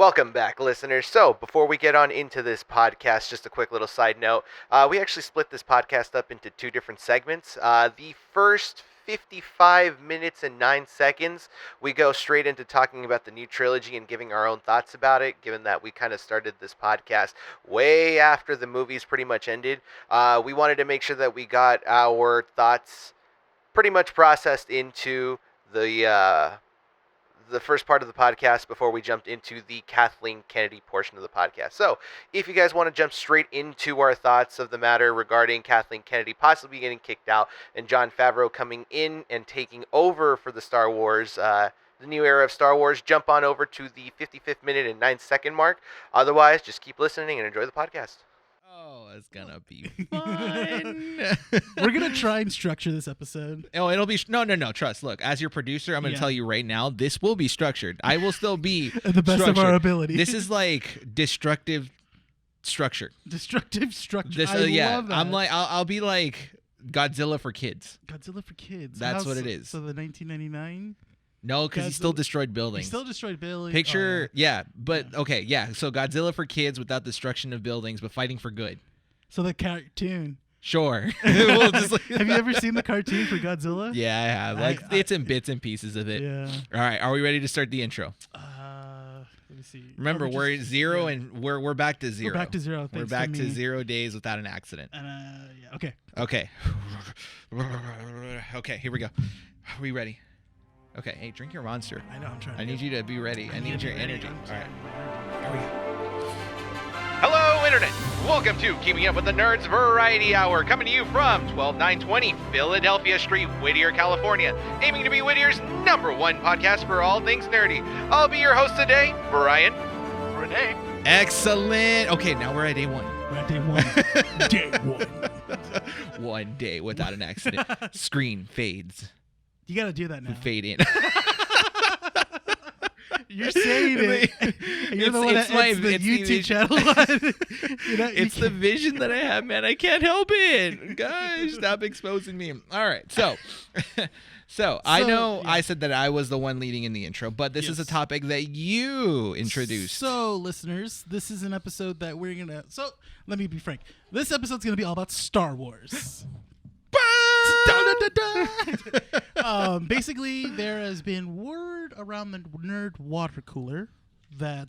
Welcome back, listeners. So, before we get on into this podcast, just a quick little side note. We actually split this podcast up into two different segments. The first 55 minutes and 9 seconds, we go straight into talking about the new trilogy and giving our own thoughts about it, given that we kind of started this podcast way after the movies pretty much ended. We wanted to make sure that we got our thoughts pretty much processed into the first part of the podcast before we jumped into the Kathleen Kennedy portion of the podcast. So, if you guys want to jump straight into our thoughts of the matter regarding Kathleen Kennedy possibly getting kicked out and Jon Favreau coming in and taking over for the Star Wars, the new era of Star Wars, jump on over to the 55th minute and 9-second mark. Otherwise, just keep listening and enjoy the podcast. Oh, it's gonna be fun. We're gonna try and structure this episode. Oh, it'll be no. Trust. Look, as your producer, I'm gonna tell you right now, this will be structured. I will still be at the best of our ability. This is like destructive structure. Destructive structure. This, I love that. I'm like, I'll be like Godzilla for kids. Godzilla for kids. That's what it is. So the 1999. No, because he still destroyed buildings. He still destroyed buildings. Picture, okay, So Godzilla for kids without destruction of buildings, but fighting for good. So the cartoon. Sure. Have you ever seen the cartoon for Godzilla? Yeah, I have. Like, it's in bits and pieces of it. Yeah. All right, are we ready to start the intro? Let me see. Remember, we're zero and we're back to zero. We're back to zero. We're back to 0 days without an accident. Okay. Okay. Okay, here we go. Are we ready? Okay, hey, drink your monster. I know, I'm trying. I need you to be ready. I need your energy. All right. Here we go. Hello, Internet. Welcome to Keeping Up with the Nerds Variety Hour, coming to you from 12920 Philadelphia Street, Whittier, California, aiming to be Whittier's #1 podcast for all things nerdy. I'll be your host today, Bryan. Rene. Excellent. Okay, now we're at day one. We're at day one. Day one. 1 day without an accident. Screen fades. You gotta do that now. Fade in. You're saying it. You're the one that ends the YouTube channel. It's the vision that I have, man. I can't help it. Gosh, stop exposing me. All right, so I know I said that I was the one leading in the intro, but this is a topic that you introduced. So, listeners, this is an episode that we're gonna. So, let me be frank. This episode's gonna be all about Star Wars. Basically, there has been word around the nerd water cooler that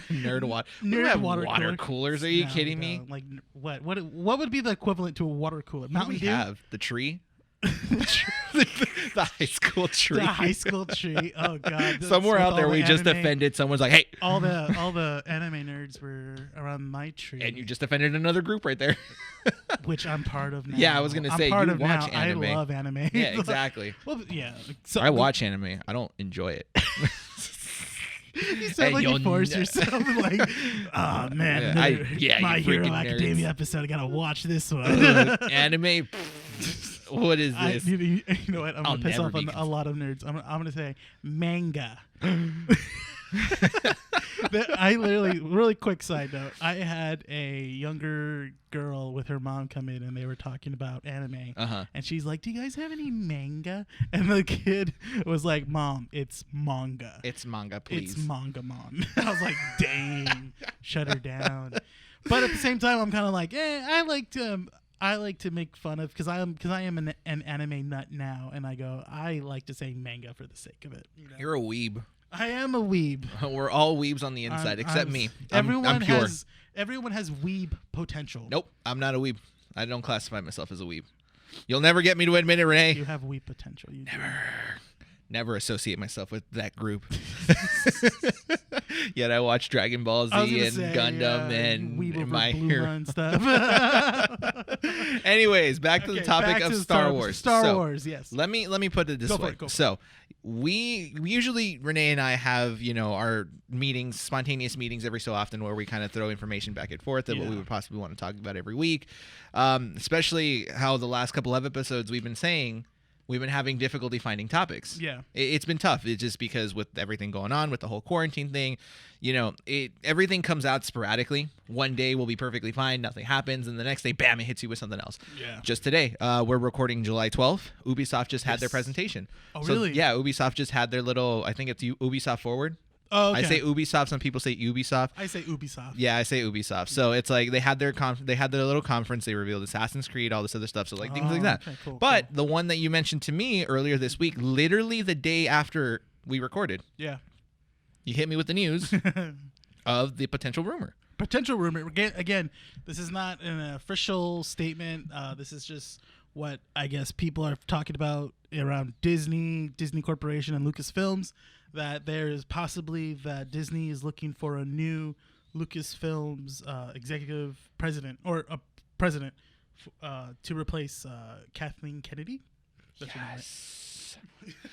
nerd water. Nerd water coolers? Are you kidding me? Like what would be the equivalent to a water cooler? Mountain Dew? Have the tree. The high school tree. The high school tree. Oh god. Somewhere out there we just offended someone's like, hey. All the anime nerds were around my tree. And you just offended another group right there. Which I'm part of now. Yeah, I was gonna say you watch anime. I love anime. Yeah, exactly. Well, yeah. So I watch anime. I don't enjoy it. You sound like you force yourself. Like, oh man, My Hero Academia episode. I gotta watch this one. Anime. What is this? You know what? I'm gonna piss off on a lot of nerds. I'm gonna say manga. I literally, really quick side note. I had a younger girl with her mom come in, and they were talking about anime. And she's like, "Do you guys have any manga?" And the kid was like, "Mom, it's manga. It's manga, please. It's manga, Mom." I was like, "Dang, shut her down." But at the same time, I'm kind of like, I like to make fun of because I am an anime nut now, and I like to say manga for the sake of it. You know? You're a weeb. I am a weeb. We're all weebs on the inside, except me. I'm pure. Everyone has weeb potential. Nope, I'm not a weeb. I don't classify myself as a weeb. You'll never get me to admit it, Rene. You have weeb potential. You never associate myself with that group. Yet I watch Dragon Ball Z and Gundam and My Hero and stuff. Anyways, back to the topic of Star Wars. Star Wars, yes. Let me put it this way. So we usually, Rene and I have, our meetings, spontaneous meetings every so often where we kind of throw information back and forth of what we would possibly want to talk about every week. Especially how the last couple of episodes we've been saying we've been having difficulty finding topics. Yeah. It's been tough. It's just because with everything going on with the whole quarantine thing, everything comes out sporadically. One day will be perfectly fine. Nothing happens. And the next day, bam, it hits you with something else. Yeah. Just today, we're recording July 12th. Ubisoft just had their presentation. Oh, really? Yeah. Ubisoft just had their little, I think it's Ubisoft Forward. Oh, okay. I say Ubisoft. Some people say Ubisoft. I say Ubisoft. Yeah, I say Ubisoft. So it's like they had their little conference. They revealed Assassin's Creed, all this other stuff. So like things like that. Okay, cool, but the one that you mentioned to me earlier this week, literally the day after we recorded, yeah, you hit me with the news of the potential rumor. Potential rumor. Again, this is not an official statement. This is just what I guess people are talking about around Disney Corporation, and Lucasfilms. That there is possibly that Disney is looking for a new Lucasfilms executive president or a president to replace Kathleen Kennedy. That's Yes.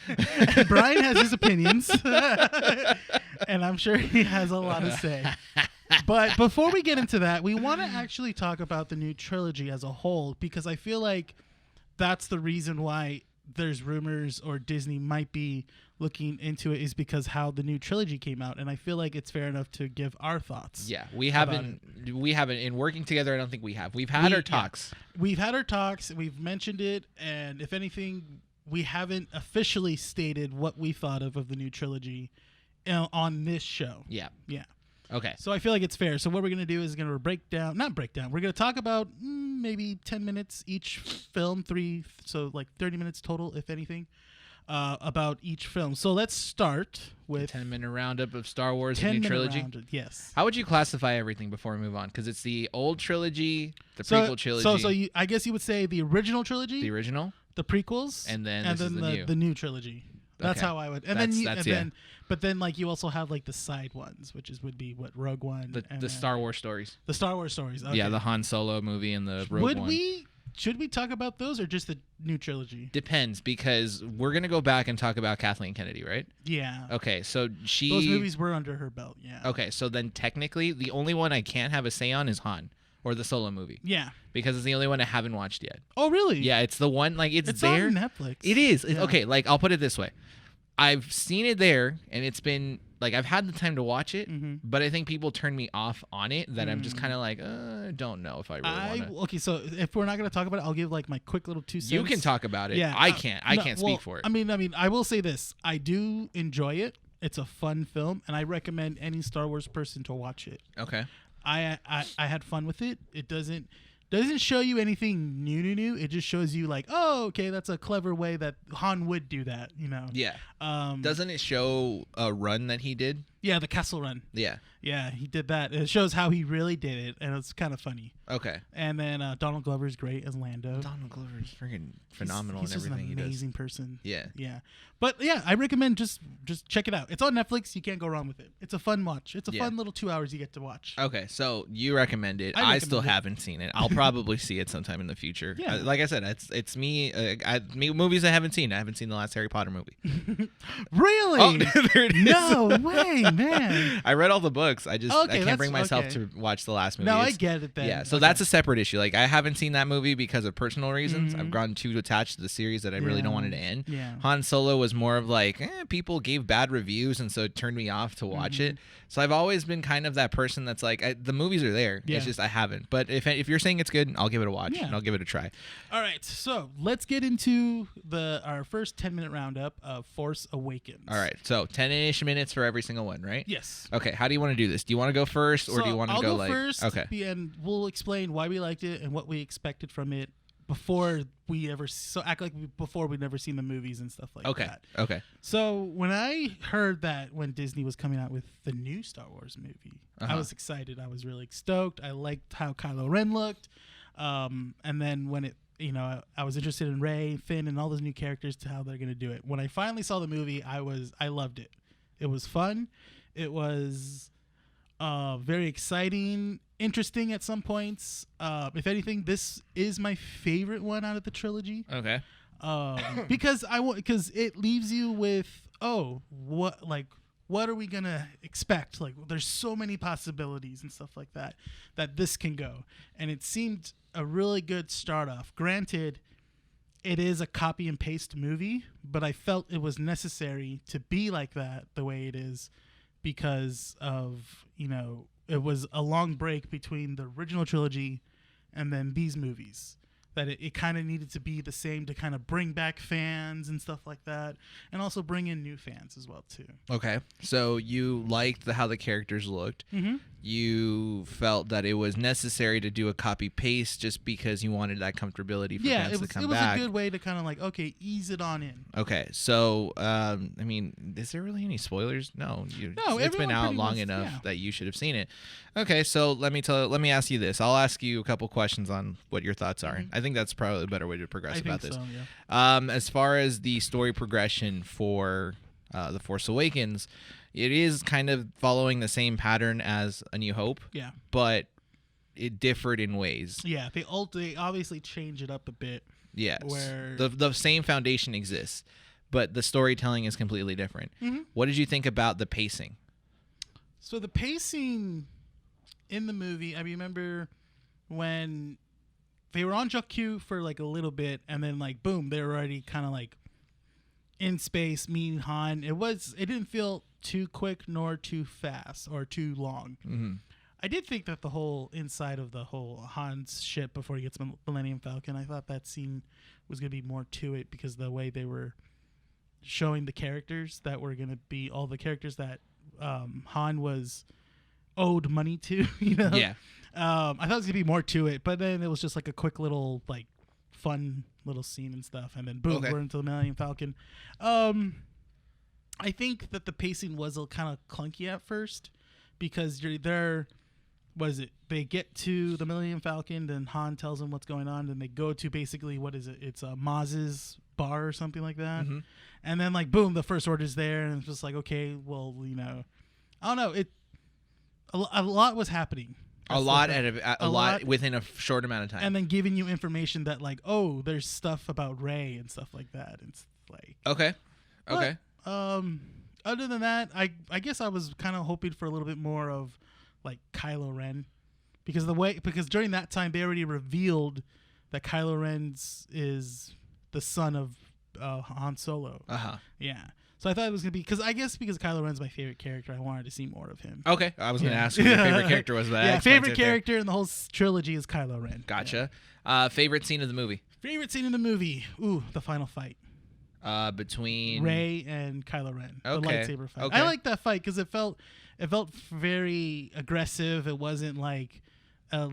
And Brian has his opinions, and I'm sure he has a lot to say. But before we get into that, we want to actually talk about the new trilogy as a whole, because I feel like that's the reason why there's rumors or Disney might be looking into it, is because how the new trilogy came out, and I feel like it's fair enough to give our thoughts. Yeah, we haven't in working together. I don't think we have. We've had our talks. Yeah. We've had our talks. We've mentioned it, and if anything, we haven't officially stated what we thought of the new trilogy on this show. Yeah. Yeah. Okay. So I feel like it's fair. So what we're going to do is going to not break down. We're going to talk about maybe 10 minutes each film, so like 30 minutes total, if anything, about each film. So let's start with 10-minute roundup of Star Wars, the new trilogy. Yes. How would you classify everything before we move on? Because it's the old trilogy, the prequel trilogy. So I guess you would say the original trilogy, the original, the prequels, and then the new trilogy. That's Okay. how I would. But then like you also have like the side ones, which would be what Rogue One, the Star Wars stories. The Star Wars stories. Okay. Yeah, the Han Solo movie and the Rogue One. Should we talk about those or just the new trilogy? Depends, because we're gonna go back and talk about Kathleen Kennedy, right? Yeah. Okay, so those movies were under her belt. Yeah. Okay, so then technically the only one I can't have a say on is Han, or the Solo movie. Yeah. Because it's the only one I haven't watched yet. Oh really? Yeah, it's the one like it's there. On Netflix. It is. Yeah. Okay, like I'll put it this way. I've seen it there, and it's been like I've had the time to watch it, but I think people turn me off on it. That I'm just kind of like, don't know if I really want to. Okay, so if we're not gonna talk about it, I'll give like my quick little 2 cents. You can talk about it. Yeah, I can't. I can't speak for it. I mean, I will say this: I do enjoy it. It's a fun film, and I recommend any Star Wars person to watch it. Okay. I had fun with it. It doesn't show you anything new. It just shows you like, oh, okay, that's a clever way that Han would do that, you know. Yeah. Doesn't it show a run that he did? Yeah, the Castle Run. Yeah. Yeah, he did that. It shows how he really did it, and it's kind of funny. Okay. And then Donald Glover's great as Lando. Donald Glover is freaking phenomenal He's in everything he does. He's just an amazing person. Yeah. Yeah. But yeah, I recommend just check it out. It's on Netflix. You can't go wrong with it. It's a fun watch. It's a fun little 2 hours you get to watch. Okay, so you recommend it. I still haven't seen it. I'll probably see it sometime in the future. Yeah. Like I said, it's me. Movies I haven't seen. I haven't seen the last Harry Potter movie. Really? Oh, there it is. No way, man. I read all the books. I can't bring myself okay. to watch the last movie. No, I get it then. Yeah, so that's a separate issue. Like I haven't seen that movie because of personal reasons. Mhm. I've gotten too attached to the series that I really don't want it to end. Yeah. Han Solo was more of like people gave bad reviews, and so it turned me off to watch it. So I've always been kind of that person that's like the movies are there. Yeah. It's just I haven't. But if you're saying it's good, I'll give it a watch Yeah. and I'll give it a try. All right, so let's get into our first 10-minute roundup of Force Awakens. All right, so 10-ish minutes for every single one, right? Yes. Okay, how do you want to do this? Do you want to go first, or do you want to I'll go go like first? Okay. And we'll explain why we liked it and what we expected from it before we ever before we'd never seen the movies and stuff like that. Okay. So when I heard that when Disney was coming out with the new Star Wars movie, I was excited. I was really stoked. I liked how Kylo Ren looked. And then when it, I was interested in Rey, Finn, and all those new characters to how they're going to do it. When I finally saw the movie, I loved it. It was fun. It was very exciting, interesting at some points. If anything, this is my favorite one out of the trilogy. Okay. Because it leaves you with what are we gonna expect? Like, there's so many possibilities and stuff like that this can go, and it seemed a really good start off. Granted, it is a copy and paste movie, but I felt it was necessary to be like that the way it is because of it was a long break between the original trilogy and then these movies. that it kind of needed to be the same to kind of bring back fans and stuff like that, and also bring in new fans as well too. Okay, so you liked how the characters looked. Mm-hmm. You felt that it was necessary to do a copy paste just because you wanted that comfortability for fans to come back. It was a good way to kind of like, okay, ease it on in. Okay, so I mean, is there really any spoilers? No, it's been out long enough that you should have seen it. Okay, so let me ask you this. I'll ask you a couple questions on what your thoughts are. I think that's probably a better way to progress about this. Yeah. As far as the story progression for The Force Awakens, it is kind of following the same pattern as A New Hope. Yeah. But it differed in ways. Yeah, they obviously change it up a bit. Yes. Where the same foundation exists, but the storytelling is completely different. Mm-hmm. What did you think about the pacing? So the pacing in the movie, I remember when they were on Jakku for like a little bit, and then like boom, they were already kind of like in space meeting Han. It didn't feel too quick nor too fast or too long. Mm-hmm. I did think that the whole inside of the whole Han's ship before he gets Millennium Falcon, I thought that scene was going to be more to it because the way they were showing the characters that were going to be all the characters that Han was owed money to, you know? Yeah. I thought it was going to be more to it, but then it was just like a quick little like fun little scene and stuff, and then boom, we're into the Millennium Falcon. I think that the pacing was kind of clunky at first because you're there. What is it? They get to the Millennium Falcon, then Han tells them what's going on, then they go to basically what is it? It's Maz's bar or something like that, and then like boom, the First Order's there, and it's just like okay, well, you know, I don't know. A lot was happening. A lot within a short amount of time, and then giving you information that like, oh, there's stuff about Rey and stuff like that. It's like okay. Other than that, I guess I was kind of hoping for a little bit more of like Kylo Ren, because during that time they already revealed that Kylo Ren is the son of Han Solo. Yeah. So I thought it was gonna be because Kylo Ren's my favorite character. I wanted to see more of him. Okay, I was gonna ask who your favorite character was. That favorite character in the whole trilogy is Kylo Ren. Gotcha. Yeah. Favorite scene of the movie. Ooh, the final fight. Between Rey and Kylo Ren. Okay. The lightsaber fight. Okay. I like that fight because it felt very aggressive. It wasn't like a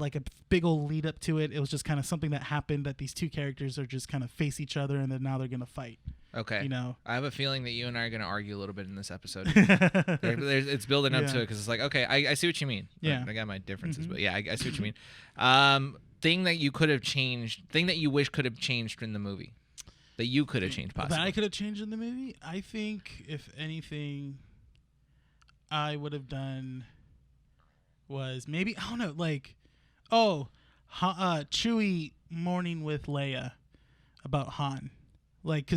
big old lead up to it. It was just kind of something that happened that these two characters are just kind of face each other and then now they're gonna fight. Okay. You know, I have a feeling that you and I are going to argue a little bit in this episode. It's building up to it because it's like, okay, I see what you mean. Yeah. I got my differences, but yeah, I see what you mean. Thing that you could have changed, thing that you wish could have changed in the movie, that you could have changed possibly. That I could have changed in the movie? I think, if anything, I would have done was maybe, I don't know, like, Chewie mourning with Leia about Han. Like,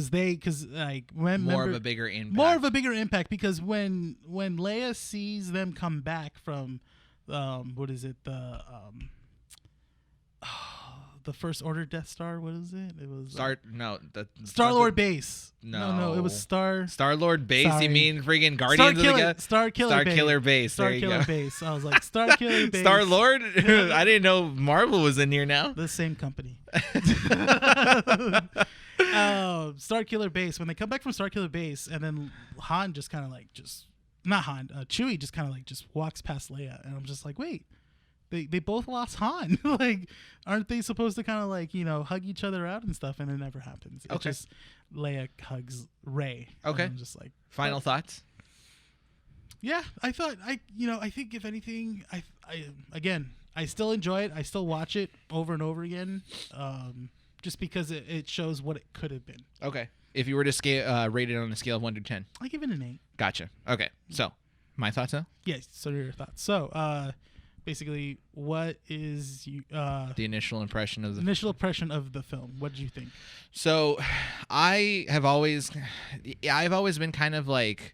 more of a bigger impact because when Leia sees them come back from, what is it, the First Order Death Star, what is it? It was Star-Lord base. No, it was Star-Lord base. Sorry. You mean friggin' Guardians of the Starkiller base. There you go. Starkiller base. I was like Starkiller base. Star-Lord? I didn't know Marvel was in here now. The same company. Starkiller base. When they come back from Starkiller base, and then Han just kind of like Chewie just kind of like just walks past Leia, and I'm just like, wait, they both lost Han. Like, aren't they supposed to kind of like, you know, hug each other out and stuff? And it never happens. Okay. It's just Leia hugs Rey. Okay. I'm just like, final thoughts. Yeah, I think if anything, I still enjoy it. I still watch it over and over again. Just because it shows what it could have been. Okay. If you were to rate it on a scale of 1 to 10, I give it an 8. Gotcha. Okay. So, my thoughts now? Yes. So your thoughts. So, basically, what is the initial impression of the film? What did you think? So, I've always been kind of like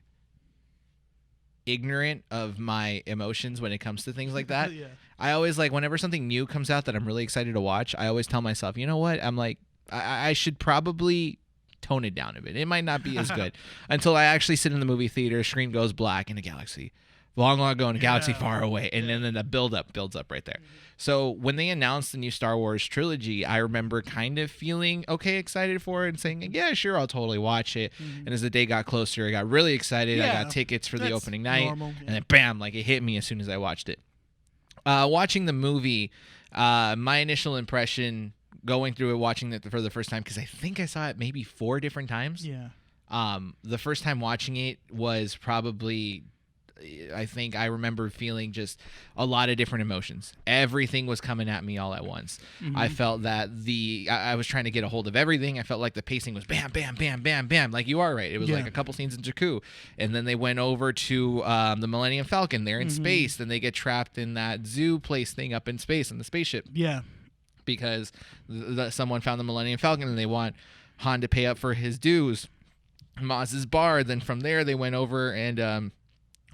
ignorant of my emotions when it comes to things like that. Yeah. I always like whenever something new comes out that I'm really excited to watch, I always tell myself, you know what? I'm like, I should probably tone it down a bit. It might not be as good until I actually sit in the movie theater, screen goes black in a galaxy long, long ago in a galaxy far away, and then the builds up right there. So when they announced the new Star Wars trilogy, I remember kind of feeling excited for it and saying, yeah, sure, I'll totally watch it. And as the day got closer, I got really excited. I got tickets for the opening night, and then bam, like it hit me as soon as I watched it. Watching the movie, my initial impression going through it, watching it for the first time, because I think I saw it maybe 4 different times. Yeah. The first time watching it was probably, I think I remember feeling just a lot of different emotions. Everything was coming at me all at once. I felt that I was trying to get a hold of everything. I felt like the pacing was bam, bam, bam, bam, bam. Like you are right. It was like a couple scenes in Jakku. And then they went over to the Millennium Falcon. They're in space. Then they get trapped in that zoo place thing up in space on the spaceship. Yeah. Because someone found the Millennium Falcon and they want Han to pay up for his dues. Maz's bar. Then from there they went over and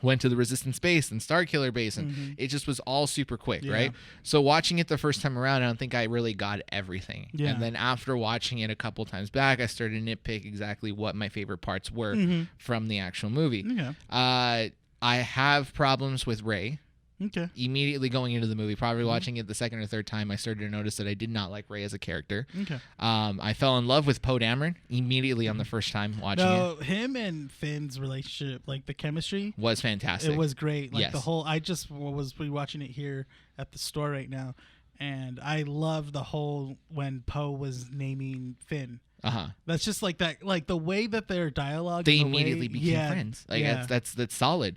went to the Resistance base and Starkiller base, and it just was all super quick, right? So watching it the first time around, I don't think I really got everything. And then after watching it a couple times back, I started to nitpick exactly what my favorite parts were from the actual movie. I have problems with Rey. Okay. Immediately going into the movie, probably watching it the second or third time, I started to notice that I did not like Rey as a character. Okay. I fell in love with Poe Dameron immediately on the first time watching it. No, him and Finn's relationship, like the chemistry, was fantastic. It was great. Like the whole, I just was rewatching it here at the store right now, and I love the whole when Poe was naming Finn. That's just like that, like the way that their dialogue. They immediately became friends. Like that's solid.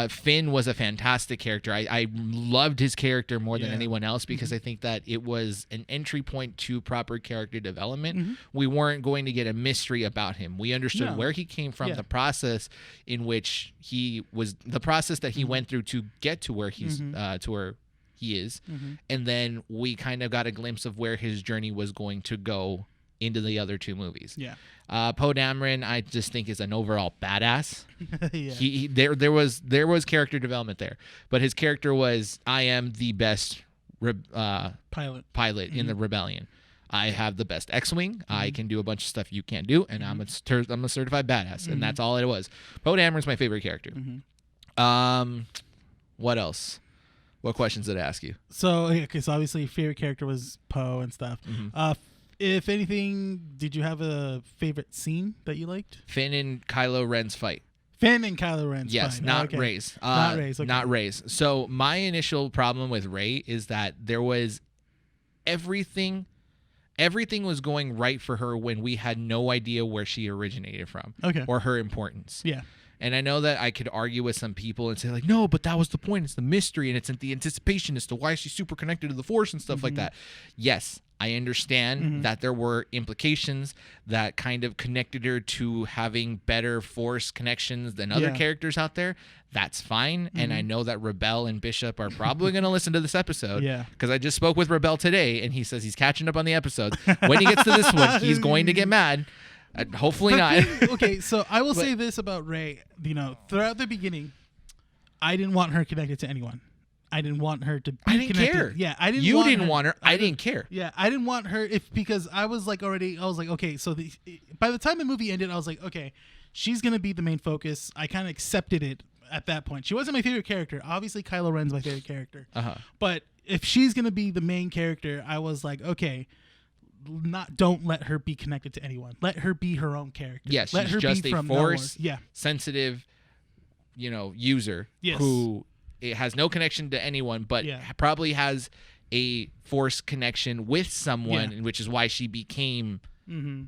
Finn was a fantastic character. I loved his character more than anyone else because I think that it was an entry point to proper character development. We weren't going to get a mystery about him. We understood where he came from, the process in which he was, the process that he went through to get to where he's to where he is, and then we kind of got a glimpse of where his journey was going to go into the other 2 movies. Poe Dameron, I just think, is an overall badass. There was character development there, but his character was, I am the best pilot in the rebellion. I have the best X-wing. I can do a bunch of stuff you can't do, and I'm a certified badass, and that's all it was. Poe Dameron's my favorite character. What else? What questions did I ask you? So obviously your favorite character was Poe and stuff. If anything, did you have a favorite scene that you liked? Finn and Kylo Ren's fight. Finn and Kylo Ren's fight. Yes, not Rey's. Not Rey's. Okay. Not Rey's. So my initial problem with Rey is that there was everything was going right for her when we had no idea where she originated from. Or her importance. Yeah. And I know that I could argue with some people and say, like, no, but that was the point. It's the mystery, and it's the anticipation as to why she's super connected to the Force and stuff like that. Yes, I understand that there were implications that kind of connected her to having better Force connections than other characters out there. That's fine. And I know that Rebel and Bishop are probably going to listen to this episode. Because I just spoke with Rebel today, and he says he's catching up on the episodes. When he gets to this one, he's going to get mad. Hopefully not. Okay, so I will say this about Rey. Throughout the beginning, I didn't want her connected to anyone. I didn't want her to be connected. Care. Yeah, I didn't. You didn't want her. I didn't care. Yeah, I didn't want her because I was like, okay, so by the time the movie ended, I was like, okay, she's gonna be the main focus. I kind of accepted it at that point. She wasn't my favorite character. Obviously, Kylo Ren's my favorite character. But if she's gonna be the main character, I was like, okay. Don't let her be connected to anyone. Let her be her own character. Yes, let she's her just be a from Force nowhere. sensitive, user who it has no connection to anyone, but probably has a Force connection with someone, which is why she became, And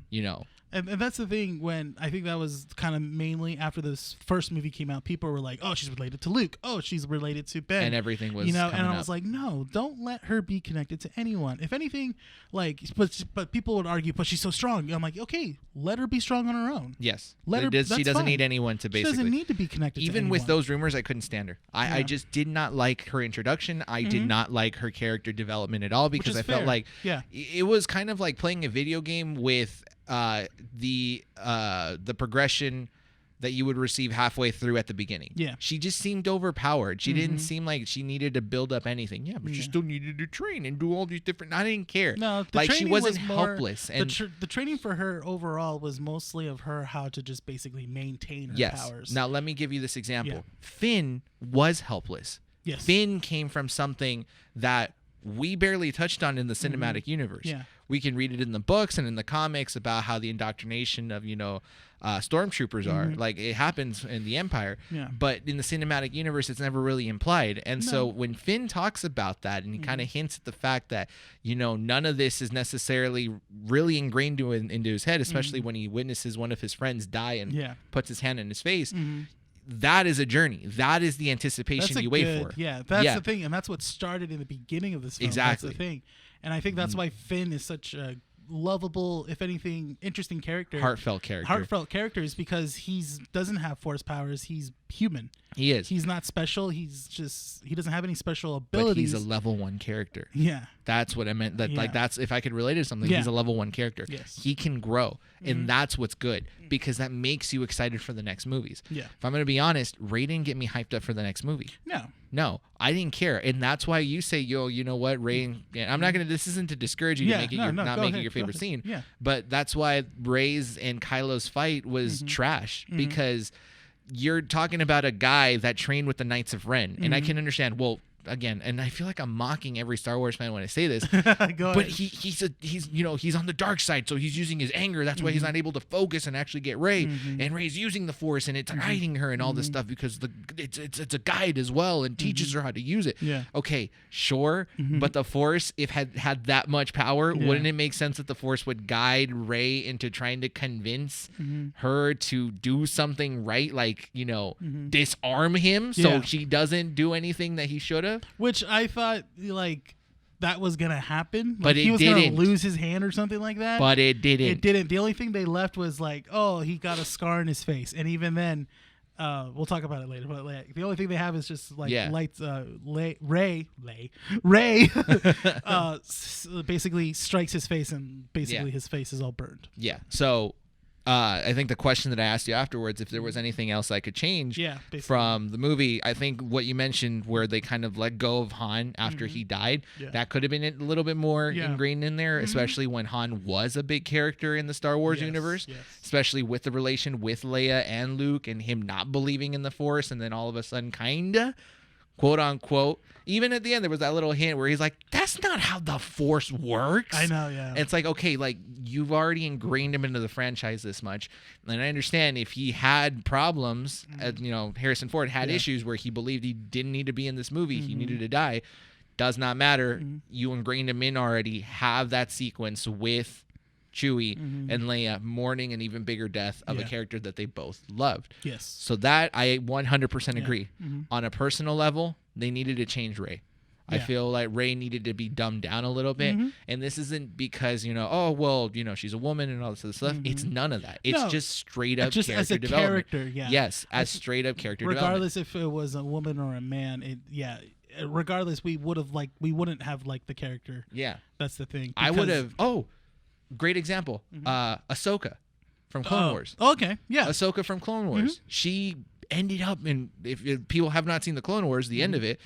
that's the thing, when I think that was kind of mainly after this first movie came out, people were like, oh, she's related to Luke. Oh, she's related to Ben. And everything was and I was like, no, don't let her be connected to anyone. If anything, but people would argue, but she's so strong. I'm like, okay, let her be strong on her own. Yes. She doesn't need anyone to basically. She doesn't need to be connected to anyone. Even with those rumors, I couldn't stand her. I just did not like her introduction. I did not like her character development at all because I felt like it was kind of like playing a video game with the progression that you would receive halfway through at the beginning. Yeah. She just seemed overpowered. She didn't seem like she needed to build up anything. Yeah, but she still needed to train and do all these different... I didn't care. No, the like, she training wasn't was more, helpless. And the training for her overall was mostly of her how to just basically maintain her powers. Now, let me give you this example. Yeah. Finn was helpless. Yes. Finn came from something that we barely touched on in the cinematic universe. Yeah. We can read it in the books and in the comics about how the indoctrination of, stormtroopers are. Like, it happens in the Empire. Yeah. But in the cinematic universe, it's never really implied. And so when Finn talks about that and he kind of hints at the fact that, none of this is necessarily really ingrained into his head, especially when he witnesses one of his friends die and puts his hand in his face. That is a journey. That is the anticipation you wait for. Yeah, that's the thing. And that's what started in the beginning of this film. Exactly. That's the thing. And I think that's why Finn is such a lovable, if anything, interesting character. Heartfelt character is because he doesn't have force powers. He's human. He is. He's not special. He doesn't have any special abilities. But he's a level 1 character. Yeah. That's what I meant. Like, that's, if I could relate it to something, he's a level 1 character. Yes. He can grow. And that's what's good, because that makes you excited for the next movies. Yeah. If I'm going to be honest, Ray didn't get me hyped up for the next movie. No, I didn't care. And that's why you say, you know what, Ray, and I'm not going to, this isn't to discourage you to make it not making your favorite scene. Yeah. But that's why Ray's and Kylo's fight was trash, because you're talking about a guy that trained with the Knights of Ren. And I can understand, well, again, and I feel like I'm mocking every Star Wars fan when I say this, but he's on the dark side, so he's using his anger. That's why he's not able to focus and actually get Rey. And Rey's using the Force, and it's guiding her and all this stuff, because it's a guide as well and teaches her how to use it. Yeah. Okay, sure, but the Force, if had that much power, wouldn't it make sense that the Force would guide Rey into trying to convince her to do something right, like disarm him so she doesn't do anything that he should have? Which I thought, like, that was going to happen. But he was didn't. going to lose his hand or something like that. But it didn't. It didn't. The only thing they left was, like, oh, he got a scar in his face. And even then, we'll talk about it later. But like, the only thing they have is just, like, lights. Ray basically strikes his face, and basically his face is all burned. Yeah. So... I think the question that I asked you afterwards, if there was anything else I could change from the movie, I think what you mentioned, where they kind of let go of Han after he died, that could have been a little bit more ingrained in there, especially when Han was a big character in the Star Wars universe, especially with the relation with Leia and Luke and him not believing in the Force, and then all of a sudden kinda, quote unquote, even at the end there was that little hint where he's like, that's not how the Force works. I know, yeah. And it's like, okay, like, you've already ingrained him into the franchise this much, and I understand if he had problems, Harrison Ford had issues where he believed he didn't need to be in this movie, he needed to die, does not matter. You ingrained him in already. Have that sequence with Chewie and Leia mourning an even bigger death of a character that they both loved. Yes. So that I 100% agree. On a personal level, they needed to change Rey. I feel like Rey needed to be dumbed down a little bit. And this isn't because, she's a woman and all this other stuff. It's none of that. It's just straight up just character as a development. character, Yes, as straight up character regardless development. if it was a woman or a man, regardless, we wouldn't have liked the character. Yeah. That's the thing. I would have. Great example. Ahsoka from Clone Wars. Okay, yeah. Ahsoka from Clone Wars. She ended up in, if people have not seen the Clone Wars, the end of it,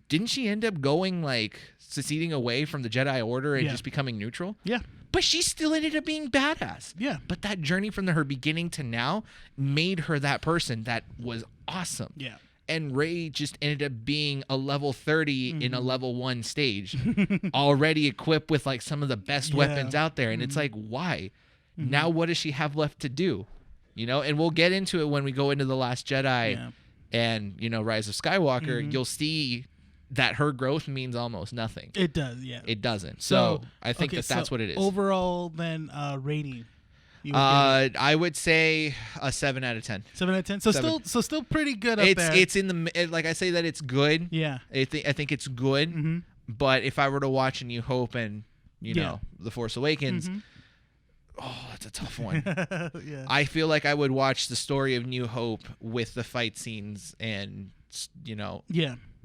didn't she end up going, like, seceding away from the Jedi Order and just becoming neutral? Yeah. But she still ended up being badass. Yeah. But that journey from her beginning to now made her that person that was awesome. Yeah. And Rey just ended up being a level 30 in a level 1 stage, already equipped with, like, some of the best weapons out there. And it's like, why? Now what does she have left to do? And we'll get into it when we go into The Last Jedi and, Rise of Skywalker. You'll see that her growth means almost nothing. It does, yeah. It doesn't. So I think that's what it is. Overall, then, rating. I would say a 7 out of 10. 7 out of 10. So 7. still pretty good up there. It's in the, like I say that it's good. Yeah. I think it's good. But if I were to watch A New Hope and The Force Awakens, that's a tough one. I feel like I would watch the story of New Hope with the fight scenes and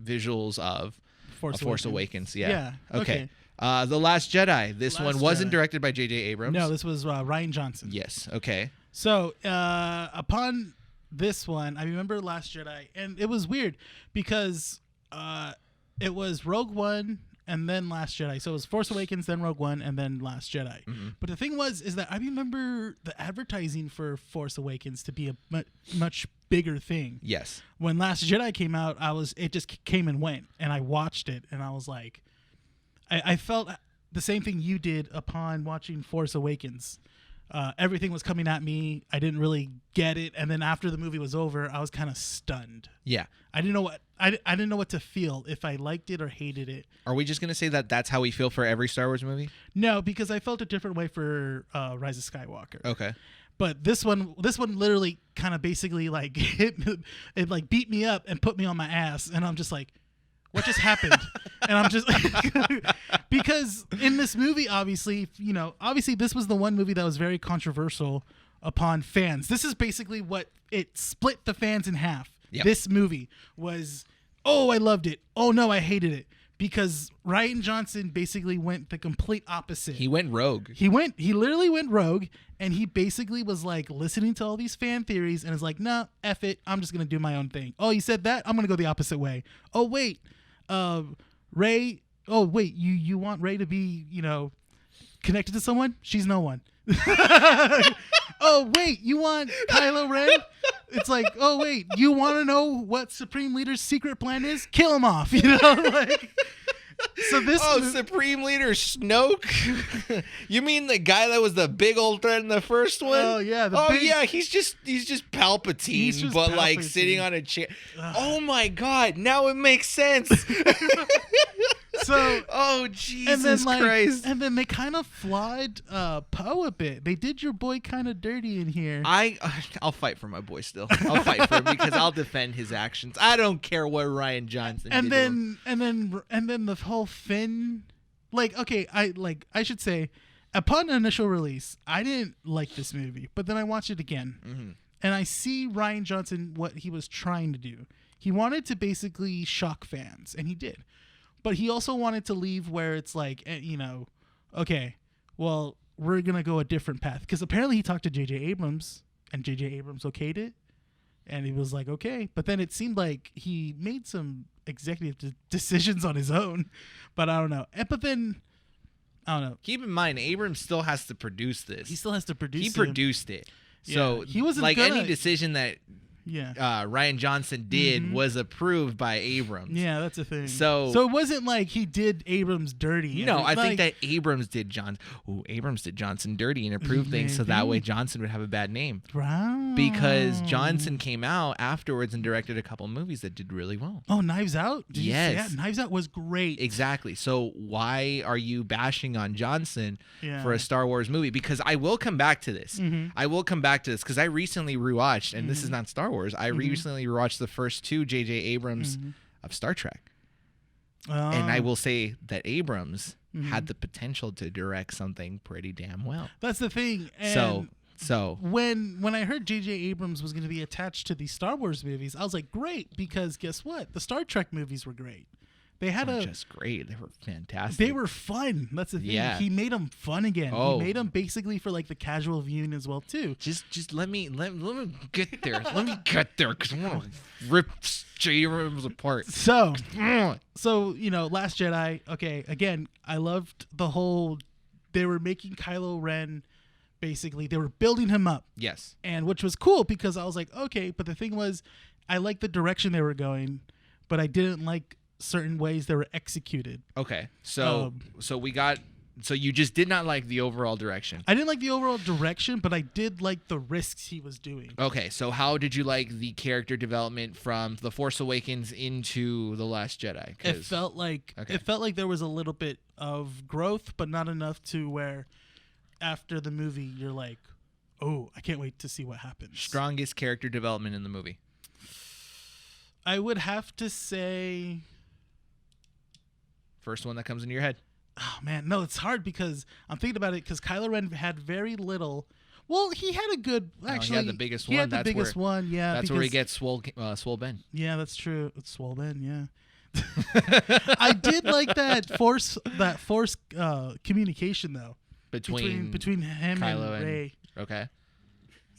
visuals of Force Awakens. Yeah. Okay. The Last Jedi. This one wasn't directed by J.J. Abrams. No, this was Rian Johnson. Yes. Okay. So upon this one, I remember Last Jedi, and it was weird because it was Rogue One and then Last Jedi. So it was Force Awakens, then Rogue One, and then Last Jedi. Mm-hmm. But the thing is that I remember the advertising for Force Awakens to be a much bigger thing. Yes. When Last Jedi came out, it just came and went, and I watched it, and I was like, I felt the same thing you did upon watching Force Awakens. Everything was coming at me. I didn't really get it, and then after the movie was over, I was kind of stunned. Yeah. I didn't know what to feel, if I liked it or hated it. Are we just gonna say that that's how we feel for every Star Wars movie? No, because I felt a different way for Rise of Skywalker. Okay. But this one literally kind of basically like it like beat me up and put me on my ass, and I'm just like, what just happened? And I'm just because in this movie, obviously this was the one movie that was very controversial upon fans. This is basically what it split the fans in half. Yep. This movie was, oh, I loved it. Oh no, I hated it. Because Rian Johnson basically went the complete opposite. He went rogue. He literally went rogue, and he basically was like listening to all these fan theories and is like, nah, F it. I'm just going to do my own thing. Oh, you said that? I'm going to go the opposite way. Oh, wait. Rey. Oh, wait. You want Rey to be, connected to someone? She's no one. Oh, wait. You want Kylo Ren? It's like, oh, wait. You want to know what Supreme Leader's secret plan is? Kill him off. So this. Oh, Supreme Leader Snoke. You mean the guy that was the big old threat in the first one? Oh yeah. Yeah. He's just Palpatine, He's just but like Palpatine. sitting on a chair. Oh my God! Now it makes sense. So. Oh Jesus Christ! And then they kind of flawed Poe a bit. They did your boy kind of dirty in here. I'll fight for my boy still. I'll fight for him because I'll defend his actions. I don't care what Rian Johnson did to him. And then the whole Finn, I should say, upon initial release, I didn't like this movie, but then I watched it again, and I see Rian Johnson what he was trying to do. He wanted to basically shock fans, and he did, but he also wanted to leave where it's like, okay, well, we're gonna go a different path, because apparently he talked to J.J. Abrams, and J.J. Abrams okayed it. And he was like, okay. But then it seemed like he made some executive decisions on his own. But I don't know. But then, I don't know. Keep in mind, Abrams still has to produce this. He still has to produce it. He produced it. Yeah. So He wasn't like gonna- any decision that Rian Johnson did was approved by Abrams. Yeah, that's a thing. So it wasn't like he did Abrams dirty. I think that Abrams did Johnson dirty and approved things so that way Johnson would have a bad name. Wow. Because Johnson came out afterwards and directed a couple movies that did really well. Oh, Knives Out? Did you see Yes. that? Knives Out was great. Exactly. So why are you bashing on Johnson Yeah. for a Star Wars movie? Because I will come back to this. I will come back to this because I recently rewatched, and this is not Star Wars. I recently rewatched the first two J.J. Abrams of Star Trek. And I will say that Abrams had the potential to direct something pretty damn well. That's the thing. And So when I heard J.J. Abrams was going to be attached to these Star Wars movies, I was like, great, because guess what? The Star Trek movies were great. They had just great. They were fantastic. They were fun. That's the thing. Yeah. He made them fun again. Oh. He made them basically for like the casual viewing as well too. Just let me get there. Let me get there because I want to rip J. Abrams apart. So Last Jedi. Okay, again, I loved the whole. They were making Kylo Ren. Basically, they were building him up. Yes. And which was cool because I was like, okay, but the thing was, I liked the direction they were going, but I didn't like certain ways they were executed. Okay. So you just did not like the overall direction. I didn't like the overall direction, but I did like the risks he was doing. Okay. So how did you like the character development from The Force Awakens into The Last Jedi? It felt like there was a little bit of growth, but not enough to where after the movie you're like, oh, I can't wait to see what happens. Strongest character development in the movie? I would have to say... First one that comes into your head. Oh, man. No, it's hard because I'm thinking about it because Kylo Ren had very little... Well, he had a good... Actually, he had the biggest one. He had the That's biggest one, yeah. That's where he gets Swole Ben. Yeah, that's true. It's Swole Ben, yeah. I did like that force communication, though. Between him Kylo and Rey. Okay.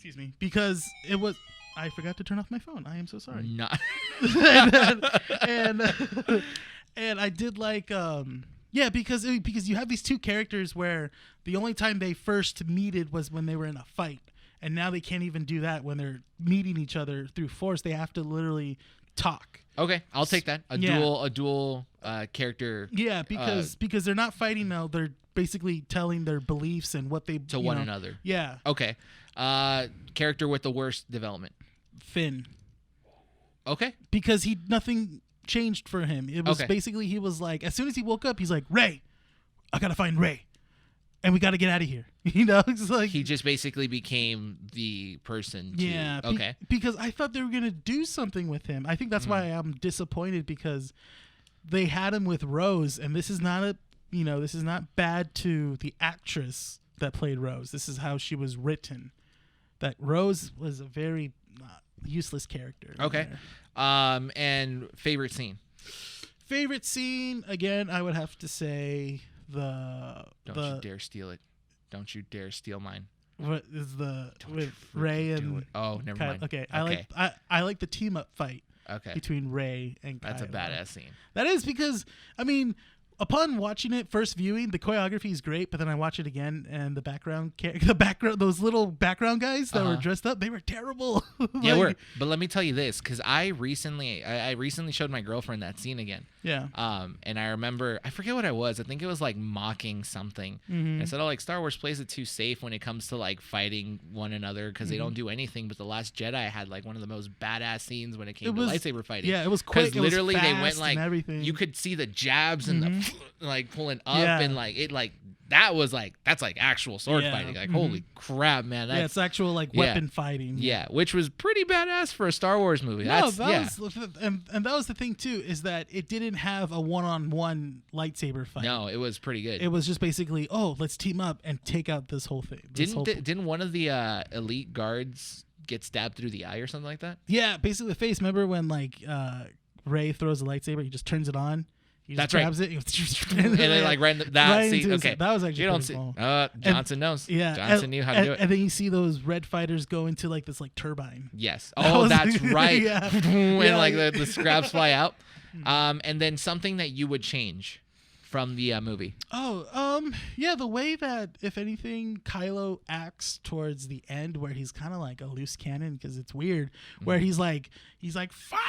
excuse me, because it was. I forgot to turn off my phone. I am so sorry. Not. and I did like because you have these two characters where the only time they first meted was when they were in a fight, and now they can't even do that when they're meeting each other through force. They have to literally talk. Okay, I'll take that. A dual character. Yeah, because they're not fighting now. They're basically telling their beliefs and what they to one another. Yeah. Okay. Character with the worst development. Finn. Okay. Because nothing changed for him. It was basically he was like, as soon as he woke up, he's like, Rey, I gotta find Rey, and we gotta get out of here. It's like he just basically became the person. Okay. Because I thought they were gonna do something with him. I think that's why I'm disappointed, because they had him with Rose, and this is not this is not bad to the actress that played Rose. This is how she was written. That Rose was a very useless character. Okay. And favorite scene? Favorite scene, again, I would have to say Don't you dare steal it. Don't you dare steal mine. What is with Rey and Oh, never mind. Okay. I like the team up fight between Rey and Kylo. That's a badass scene. That is, because I mean, upon watching it first viewing, the choreography is great, but then I watch it again, and those little background guys that were dressed up, they were terrible. Yeah, but let me tell you this, because I recently showed my girlfriend that scene again. Yeah. And I remember, I forget what I was. I think it was like mocking something. Mm-hmm. I said, "Oh, like Star Wars plays it too safe when it comes to like fighting one another, because they don't do anything." But The Last Jedi had like one of the most badass scenes when it came to lightsaber fighting. Yeah, it was quick. Because literally they went like everything. You could see the jabs and the like pulling up and like it like. That's like actual sword fighting. Like holy crap, man! It's actual like weapon fighting. Yeah, which was pretty badass for a Star Wars movie. Was, and that was the thing too, is that it didn't have a one-on-one lightsaber fight. No, it was pretty good. It was just basically, let's team up and take out this whole thing. Didn't one of the elite guards get stabbed through the eye or something like that? Yeah, basically the face. Remember when like Rey throws a lightsaber, he just turns it on. He just grabs it. And then like that scene. Okay, that was actually you don't see. Johnson knows. Yeah, Johnson knew how to do it. And then you see those red fighters go into like this like turbine. Yes. Oh, that's right. And like the scraps fly out. And then something that you would change from the movie. The way that, if anything, Kylo acts towards the end, where he's kind of like a loose cannon, because it's weird, where he's like fire.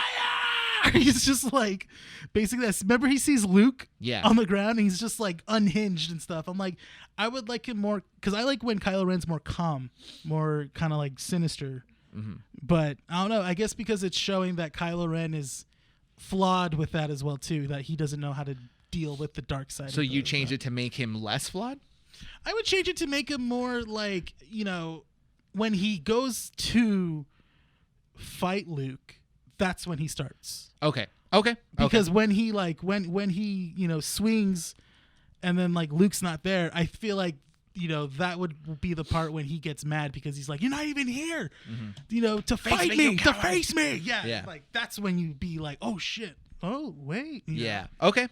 He's just like, basically, remember he sees Luke on the ground, and he's just like unhinged and stuff. I'm like, I would like him more, because I like when Kylo Ren's more calm, more kind of like sinister. But I don't know, I guess because it's showing that Kylo Ren is flawed with that as well too, that he doesn't know how to deal with the dark side. So you change it to make him less flawed? I would change it to make him more like, when he goes to fight Luke, that's when he starts. Okay. Because when he when he swings, and then like Luke's not there, I feel like that would be the part when he gets mad, because he's like, "You're not even here, to fight me, to face me." Yeah. Like that's when you be like, "Oh shit, oh wait." Yeah. Okay.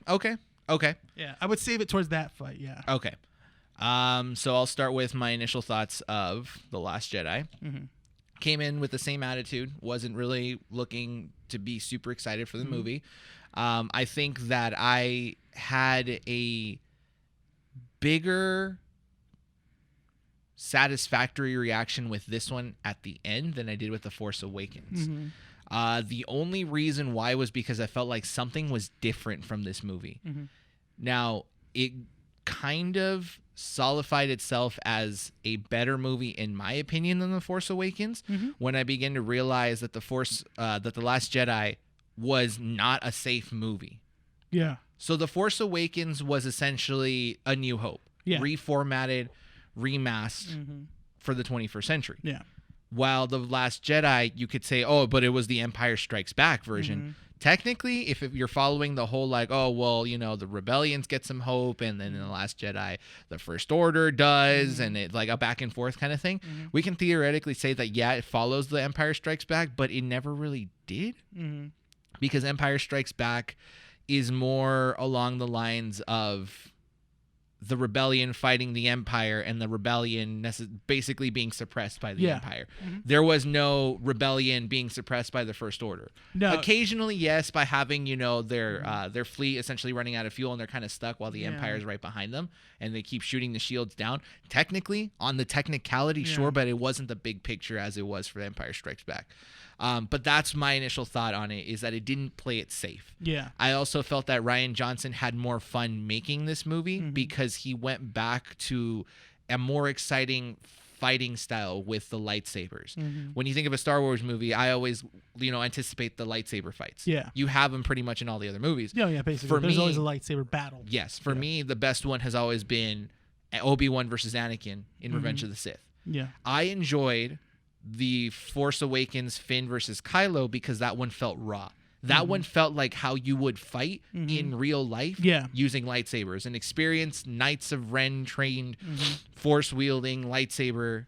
Yeah, I would save it towards that fight. Yeah. Okay. So I'll start with my initial thoughts of The Last Jedi. Came in with the same attitude, wasn't really looking to be super excited for the movie. I think that I had a bigger satisfactory reaction with this one at the end than I did with The Force Awakens. The only reason why was because I felt like something was different from this movie. Now, it kind of solidified itself as a better movie, in my opinion, than The Force Awakens when I began to realize that The Last Jedi was not a safe movie. Yeah. So The Force Awakens was essentially A New Hope, reformatted, remastered for the 21st century. Yeah. While The Last Jedi, you could say, but it was the Empire Strikes Back version. Technically, if you're following the whole like, the rebellions get some hope, and then in The Last Jedi, the First Order does, and it's like a back and forth kind of thing, we can theoretically say that, it follows the Empire Strikes Back, but it never really did. Because Empire Strikes Back is more along the lines of the rebellion fighting the Empire and the rebellion basically being suppressed by the Empire. There was no rebellion being suppressed by the First Order. No. Occasionally, yes, by having, their fleet essentially running out of fuel and they're kind of stuck while the Empire is right behind them and they keep shooting the shields down. Technically, on the technicality, sure, but it wasn't the big picture as it was for Empire Strikes Back. But that's my initial thought on it, is that it didn't play it safe. Yeah. I also felt that Rian Johnson had more fun making this movie because he went back to a more exciting fighting style with the lightsabers. When you think of a Star Wars movie, I always, anticipate the lightsaber fights. Yeah. You have them pretty much in all the other movies. Yeah, basically. There's always a lightsaber battle. Yes. For me, the best one has always been Obi-Wan versus Anakin in Revenge of the Sith. Yeah. I enjoyed the Force Awakens Finn versus Kylo because that one felt raw. That one felt like how you would fight in real life using lightsabers. An experienced Knights of Ren trained force wielding lightsaber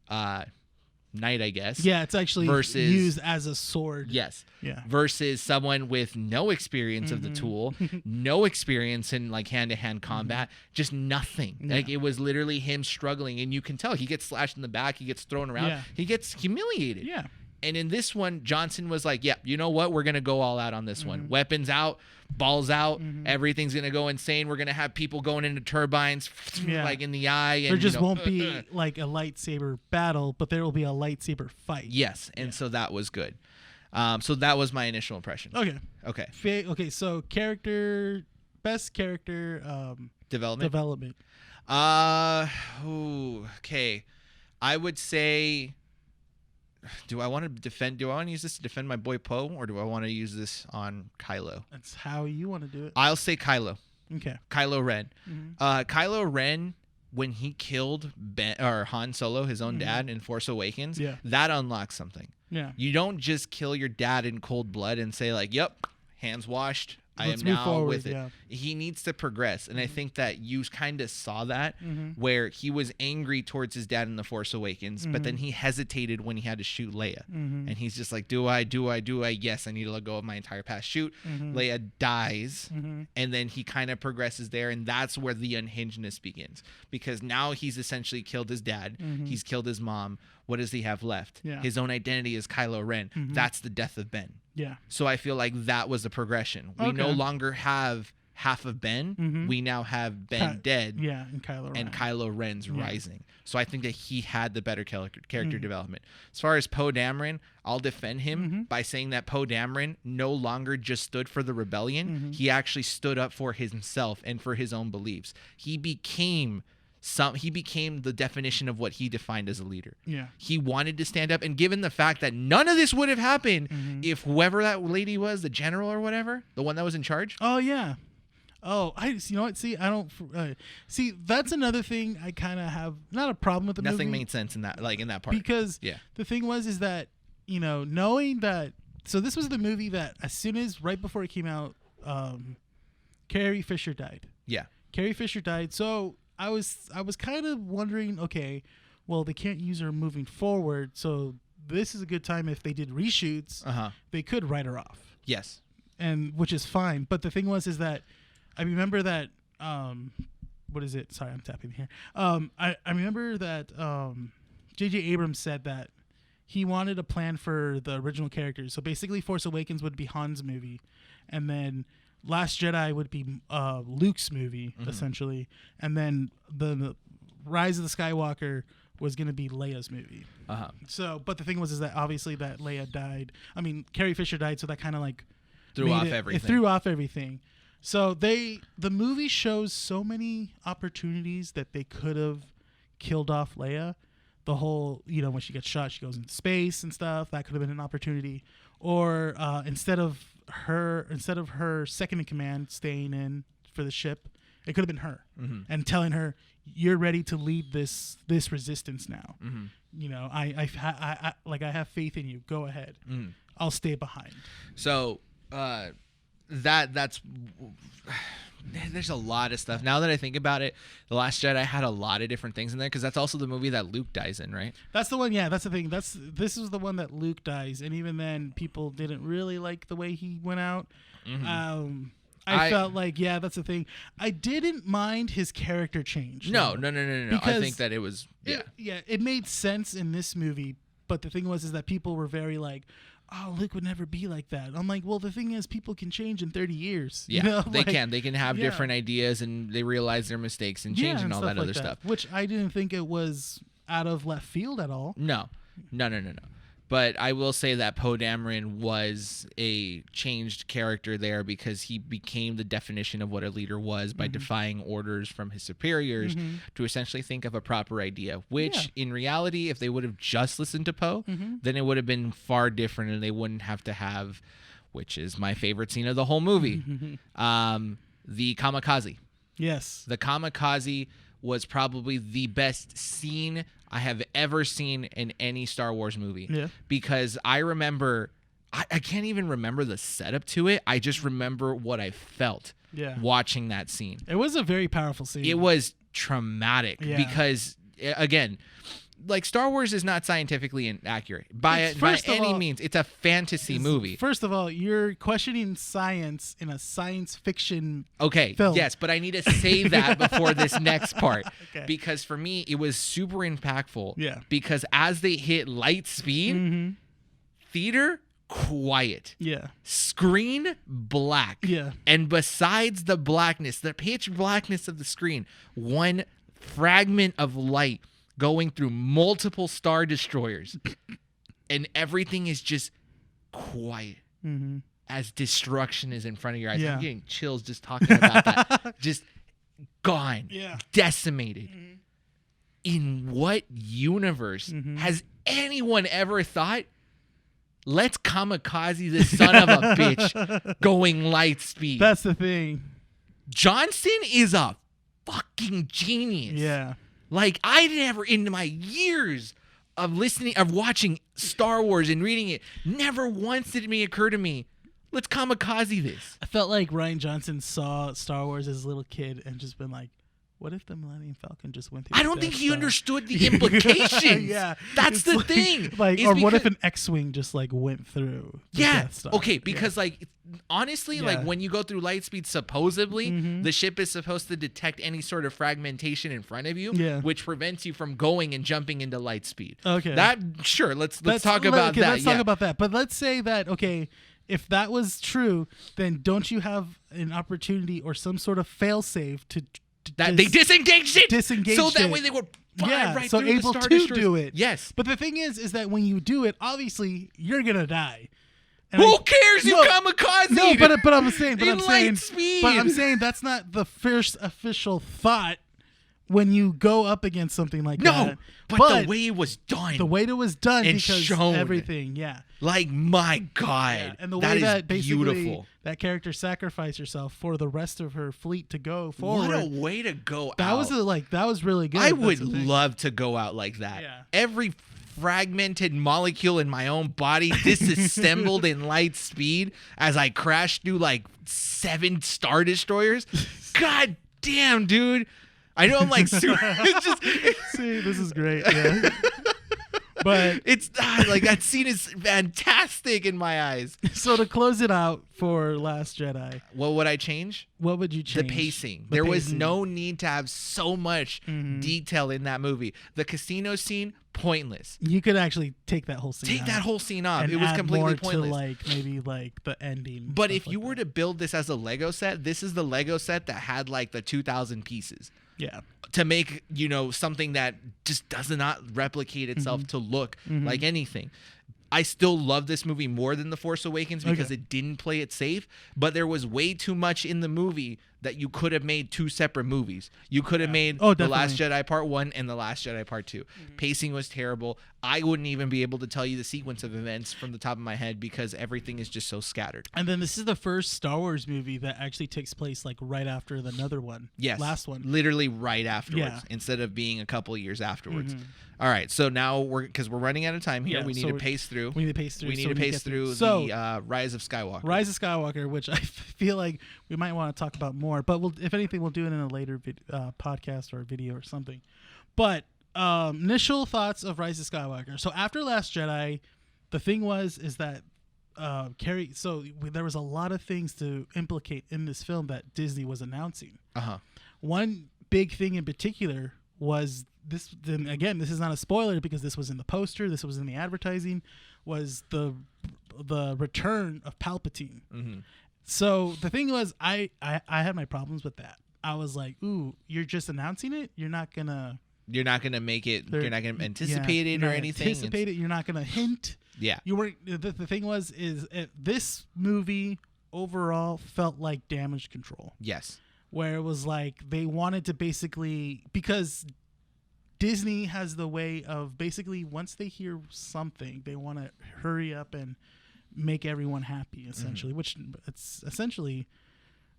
knight, I guess. Yeah, it's actually used as a sword. Yes. Yeah. Versus someone with no experience of the tool, no experience in like hand-to-hand combat, just nothing. Yeah. Like it was literally him struggling, and you can tell he gets slashed in the back, he gets thrown around, he gets humiliated. Yeah. And in this one, Johnson was like, yeah, you know what? We're going to go all out on this one. Weapons out, balls out, everything's going to go insane. We're going to have people going into turbines like in the eye. And, there just won't be like a lightsaber battle, but there will be a lightsaber fight. Yes. And so that was good. So that was my initial impression. Okay. Okay. So best character development. Okay. I would say... Do I want to use this to defend my boy Poe, or do I want to use this on Kylo? That's how you want to do it. I'll say Kylo. Okay. Kylo Ren. Kylo Ren, when he killed Han Solo, his own dad, in Force Awakens, that unlocks something. Yeah. You don't just kill your dad in cold blood and say like, "Yep, hands washed. Let's I am move now forward, with it." He needs to progress, and I think that you kind of saw that where he was angry towards his dad in The Force Awakens, but then he hesitated when he had to shoot Leia, and he's just like, "Do I? Yes, I need to let go of my entire past." Shoot, Leia dies, and then he kind of progresses there, and that's where the unhingedness begins, because now he's essentially killed his dad, he's killed his mom. What does he have left? Yeah. His own identity is Kylo Ren. That's the death of Ben. Yeah. So I feel like that was the progression. We no longer have half of Ben. We now have Ben dead. Yeah, and Kylo Ren's rising. So I think that he had the better character development. As far as Poe Dameron, I'll defend him by saying that Poe Dameron no longer just stood for the rebellion. He actually stood up for himself and for his own beliefs. He became the definition of what he defined as a leader. Yeah. He wanted to stand up, and given the fact that none of this would have happened if whoever that lady was, the general or whatever, the one that was in charge. Oh yeah. Oh, you know what? See, I don't see. That's another thing I kind of have not a problem with the movie. Nothing made sense in that part. Because the thing is that knowing that. So this was the movie that as soon as right before it came out, Carrie Fisher died. Yeah. Carrie Fisher died. So I was kind of wondering, okay, well, they can't use her moving forward, so this is a good time if they did reshoots, they could write her off. Yes. And which is fine. But the thing is that I remember that what is it? Sorry, I'm tapping here. I remember that J.J. Abrams said that he wanted a plan for the original characters. So basically Force Awakens would be Han's movie, and then Last Jedi would be Luke's movie, essentially. And then the Rise of the Skywalker was going to be Leia's movie. So, but the thing is that obviously that Leia died. I mean, Carrie Fisher died, so that kind of like threw off everything. So the movie shows so many opportunities that they could have killed off Leia. The whole, when she gets shot, she goes into space and stuff. That could have been an opportunity. Or instead of her second in command staying in for the ship, it could have been her and telling her, "You're ready to lead this resistance now. I have faith in you. Go ahead. I'll stay behind." So that's there's a lot of stuff. Now that I think about it, The Last Jedi had a lot of different things in there, because that's also the movie that Luke dies in, right? That's the one. Yeah, that's the thing. This is the one that Luke dies, and even then, people didn't really like the way he went out. I felt like, yeah, that's the thing. I didn't mind his character change. No. I think that it was, it made sense in this movie. But the thing is that people were very like, oh, Luke would never be like that. I'm like, well, the thing is, people can change in 30 years. Yeah, you know? they can. They can have different ideas, and they realize their mistakes and change and all that other stuff. Which I didn't think it was out of left field at all. No. But I will say that Poe Dameron was a changed character there because he became the definition of what a leader was by defying orders from his superiors to essentially think of a proper idea, which in reality, if they would have just listened to Poe, then it would have been far different and they wouldn't have to have, which is my favorite scene of the whole movie, the kamikaze. Yes. The kamikaze was probably the best scene I have ever seen in any Star Wars movie. Yeah. Because I remember, I can't even remember the setup to it. I just remember what I felt watching that scene. It was a very powerful scene. It was traumatic because, again, like Star Wars is not scientifically inaccurate by any means. It's a fantasy movie. First of all, you're questioning science in a science fiction film. Yes, but I need to say that before this next part. Okay. Because for me, it was super impactful. Yeah. Because as they hit light speed, theater, quiet. Yeah. Screen, black. Yeah. And besides the blackness, the pitch blackness of the screen, one fragment of light going through multiple Star Destroyers, and everything is just quiet as destruction is in front of your eyes. I'm getting chills just talking about that. Just gone, decimated. In what universe has anyone ever thought, let's kamikaze this son of a bitch going light speed? That's the thing. Johnson is a fucking genius. Yeah. Like, I never, in my years of watching Star Wars and reading it, never once did it occur to me, let's kamikaze this. I felt like Rian Johnson saw Star Wars as a little kid and just been like, what if the Millennium Falcon just went through? I don't think he understood the implications. That's the thing. Like, or what if an X-Wing just like went through? Death Star? Okay, because like honestly, like when you go through light speed, supposedly the ship is supposed to detect any sort of fragmentation in front of you, which prevents you from going and jumping into light speed. Okay, let's talk about that. Let's talk about that. But let's say that if that was true, then don't you have an opportunity or some sort of failsafe to that they disengaged it, so that way they would fly right so through able the Star to Destroyers. do it. Yes, but the thing is that when you do it, obviously you're gonna die. And who cares? You kamikaze. No, but I'm saying, speed. But I'm saying that's not the first official thought when you go up against something like that. No, but the way it was done. The way it was done and because shown. Everything, Like, my God. And the way that basically beautiful. That character sacrificed herself for the rest of her fleet to go forward. What a way to go out. That was really good. I would love to go out like that. Yeah. Every fragmented molecule in my own body disassembled in light speed as I crashed through like 7 Star Destroyers. God damn, dude. I know I'm like super. It's just see, this is great. Yeah. But it's like that scene is fantastic in my eyes. So to close it out for Last Jedi, what would I change? What would you change? The pacing. There was no need to have so much detail in that movie. The casino scene, pointless. You could actually take that whole scene. That whole scene off. And it was add completely more pointless. To like maybe like the ending. But if you were to build this as a Lego set, this is the Lego set that had like the 2,000 pieces. Yeah. To make, something that just does not replicate itself to look like anything. I still love this movie more than The Force Awakens because it didn't play it safe, but there was way too much in the movie that you could have made 2 separate movies. You could have made The Last Jedi Part 1 and The Last Jedi Part 2. Pacing was terrible. I wouldn't even be able to tell you the sequence of events from the top of my head because everything is just so scattered. And then this is the first Star Wars movie that actually takes place like right after another one. Yes. Last one. Literally right afterwards instead of being a couple of years afterwards. All right, so now because we're running out of time here, we need to pace through. We need to pace through. The Rise of Skywalker. Rise of Skywalker, which I feel like we might want to talk about more, but if anything, we'll do it in a later podcast or video or something. But initial thoughts of Rise of Skywalker. So after Last Jedi, the thing is that Carrie. So there was a lot of things to implicate in this film that Disney was announcing. One big thing in particular was this. Then again, this is not a spoiler because this was in the poster. This was in the advertising. Was the return of Palpatine. So the thing was, I had my problems with that. I was like, ooh, you're just announcing it. You're not gonna make it. You're not gonna anticipate it or anything. Anticipate it. You're not gonna hint. Yeah. You weren't. The thing was, this movie overall felt like Damage Control. Yes. Where it was like they wanted to basically, because Disney has the way of basically once they hear something, they want to hurry up and make everyone happy, essentially, which it's essentially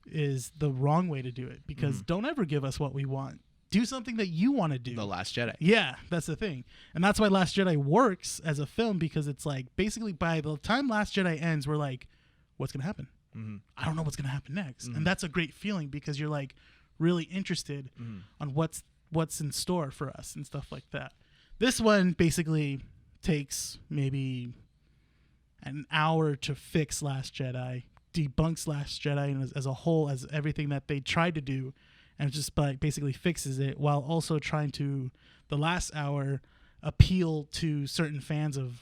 is the wrong way to do it, because don't ever give us what we want. Do something that you want to do. The Last Jedi. Yeah, that's the thing. And that's why Last Jedi works as a film, because it's like basically by the time Last Jedi ends, we're like, what's going to happen? I don't know what's going to happen next. And that's a great feeling because you're like really interested on what's in store for us and stuff like that. This one basically takes maybe an hour to fix Last Jedi, debunks Last Jedi as a whole, as everything that they tried to do, and just basically fixes it, while also trying to, the last hour, appeal to certain fans of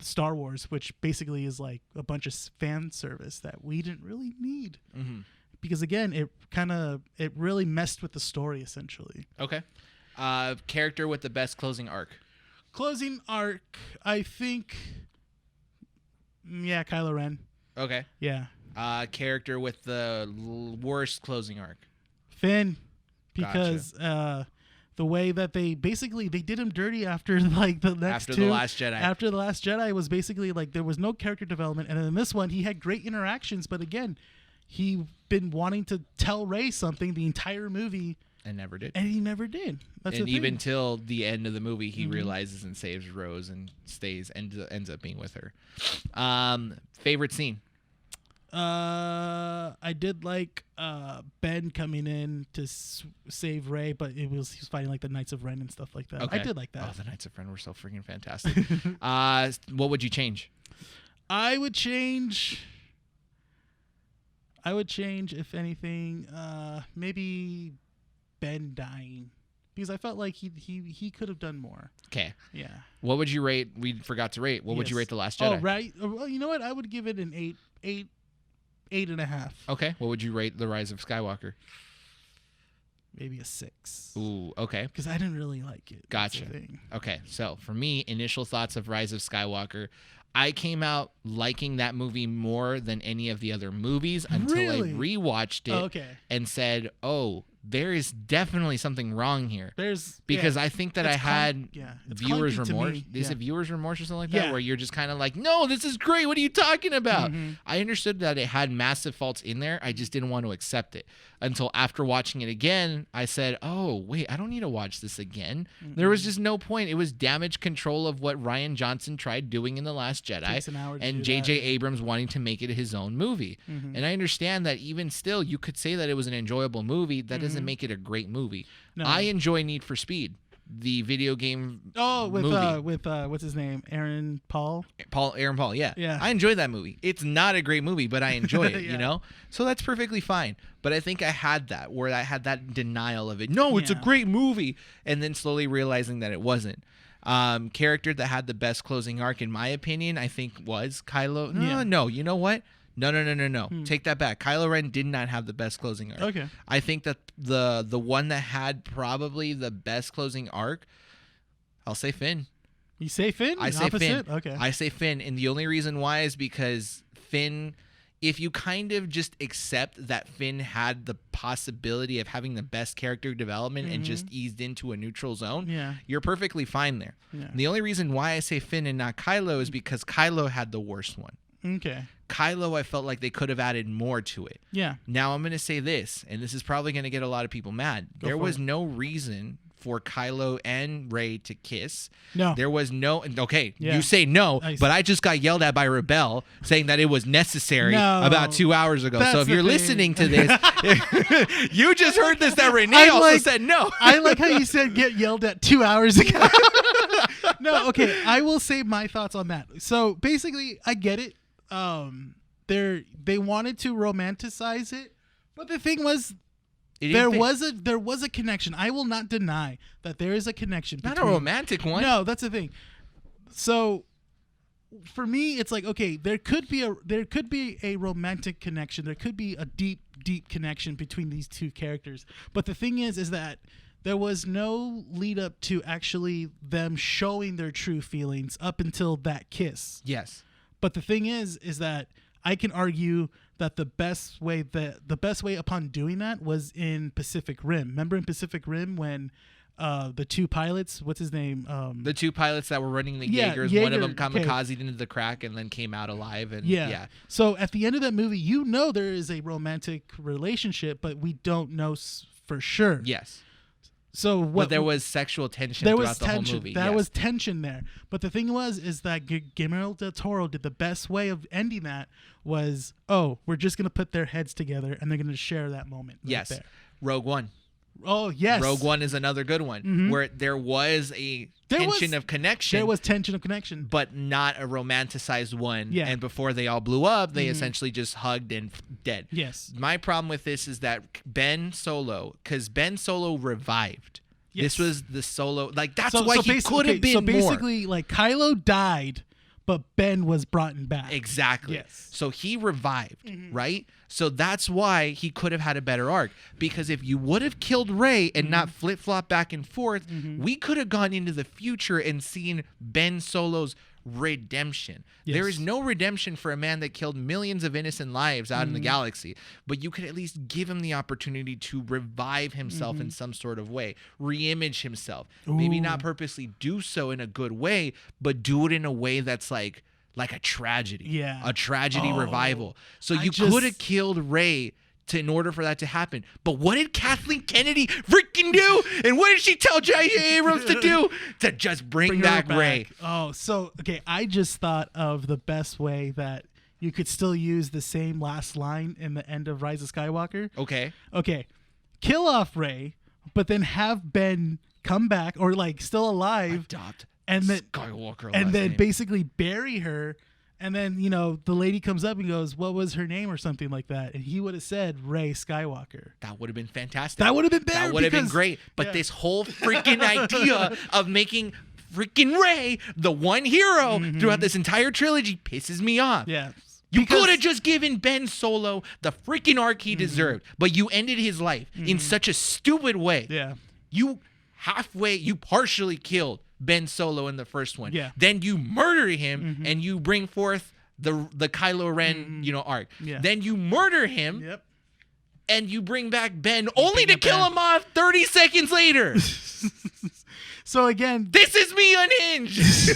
Star Wars, which basically is like a bunch of fan service that we didn't really need. Because again, it really messed with the story, essentially. Okay. Character with the best closing arc. Closing arc, I think, yeah, Kylo Ren. Okay. Yeah. Character with the worst closing arc. Finn, because the way that they did him dirty after like the next after the Last Jedi. After the Last Jedi was basically like there was no character development, and then in this one he had great interactions, but again, he been wanting to tell Rey something the entire movie. And never did. And he never did. That's and the even thing. till the end of the movie, he realizes and saves Rose and ends up being with her. Favorite scene? I did like Ben coming in to save Rey, but he was fighting like the Knights of Ren and stuff like that. Okay. I did like that. Oh, the Knights of Ren were so freaking fantastic. What would you change? I would change, if anything, maybe Ben dying, because I felt like he could have done more. Okay. Yeah. What would you rate? We forgot to rate. What would you rate The Last Jedi? Oh, right. Well, you know what? I would give it an 8.5. Okay. What would you rate The Rise of Skywalker? Maybe a 6. Ooh, okay. Because I didn't really like it. Gotcha. Okay, so for me, initial thoughts of Rise of Skywalker, I came out liking that movie more than any of the other movies until I rewatched it and said, oh, there is definitely something wrong here. Because I think that I had viewers remorse. Is it viewers remorse or something like that? Where you're just kind of like, no, this is great. What are you talking about? I understood that it had massive faults in there. I just didn't want to accept it until after watching it again. I said, oh, wait, I don't need to watch this again. There was just no point. It was damage control of what Rian Johnson tried doing in The Last Jedi and J.J. Abrams wanting to make it his own movie. And I understand that even still, you could say that it was an enjoyable movie. That doesn't make it a great movie. No. I enjoy Need for Speed, the video game. With what's his name, Aaron Paul, yeah. I enjoy that movie. It's not a great movie, but I enjoy it. You know, so that's perfectly fine. But I think I had that where I had that denial of it. No, it's a great movie, and then slowly realizing that it wasn't. Character that had the best closing arc, in my opinion, I think was Kylo. No, you know what? No. Take that back. Kylo Ren did not have the best closing arc. Okay. I think that the one that had probably the best closing arc, I'll say Finn. You say Finn? I say Finn. Okay. I say Finn, and the only reason why is because Finn, if you kind of just accept that Finn had the possibility of having the best character development and just eased into a neutral zone, you're perfectly fine there. Yeah. The only reason why I say Finn and not Kylo is because Kylo had the worst one. Okay. Kylo, I felt like they could have added more to it. Yeah. Now I'm going to say this, and this is probably going to get a lot of people mad. There was no reason for Kylo and Rey to kiss. No. There was no... Okay, you say no, but I just got yelled at by Rebel saying that it was necessary about 2 hours ago. So if you're listening to this, you just heard this, that Renee also said no. I like how you said get yelled at 2 hours ago. No, okay, I will say my thoughts on that. So basically, I get it. they wanted to romanticize it, but the thing was, there was a connection. I will not deny that there is a connection. Not a romantic one. No, that's the thing. So for me, it's like, okay, there could be a romantic connection. There could be a deep connection between these two characters. But the thing is that there was no lead up to actually them showing their true feelings up until that kiss. Yes. But the thing is that I can argue that the best way upon doing that was in Pacific Rim. Remember in Pacific Rim when the two pilots, what's his name? The two pilots that were running the Jaegers, one of them kamikazed into the crack and then came out alive. And yeah. So at the end of that movie, there is a romantic relationship, but we don't know for sure. Yes. So but there was sexual tension throughout the whole movie. There was tension there. But the thing is that Guillermo del Toro did the best way of ending that was, we're just going to put their heads together and they're going to share that moment. Yes. Right there. Rogue One. Oh, yes. Rogue One is another good one where there was a tension of connection. There was tension of connection. But not a romanticized one. Yeah. And before they all blew up, they essentially just hugged and dead. Yes. My problem with this is that Ben Solo revived. Yes. This was the Solo. Like, that's why he could have been more. So basically, like, Kylo died, but Ben was brought back. Exactly. Yes. So he revived, right? So that's why he could have had a better arc. Because if you would have killed Rey and not flip-flop back and forth, we could have gone into the future and seen Ben Solo's redemption. Yes. There is no redemption for a man that killed millions of innocent lives out in the galaxy, but you could at least give him the opportunity to revive himself in some sort of way, reimage himself. Ooh. Maybe not purposely do so in a good way, but do it in a way that's like a tragedy. Yeah. A tragedy revival. So you could have killed Rey in order for that to happen. But what did Kathleen Kennedy freaking do? And what did she tell J.J. Abrams to do? To just bring back Rey. Oh, so, okay, I just thought of the best way that you could still use the same last line in the end of Rise of Skywalker. Okay. Kill off Rey, but then have Ben come back, or like still alive. Adopt and then Skywalker. And then basically bury her. And then, the lady comes up and goes, what was her name or something like that? And he would have said Rey Skywalker. That would have been fantastic. That would have been better. That would have been great. But this whole freaking idea of making freaking Rey the one hero throughout this entire trilogy pisses me off. Yeah. You could have just given Ben Solo the freaking arc he deserved, but you ended his life in such a stupid way. Yeah. You partially killed Ben Solo in the first one. Yeah. Then you murder him and you bring forth the Kylo Ren, arc. Yeah. Then you murder him. Yep. And you bring back Ben only to kill him off 30 seconds later. So again, this is me unhinged.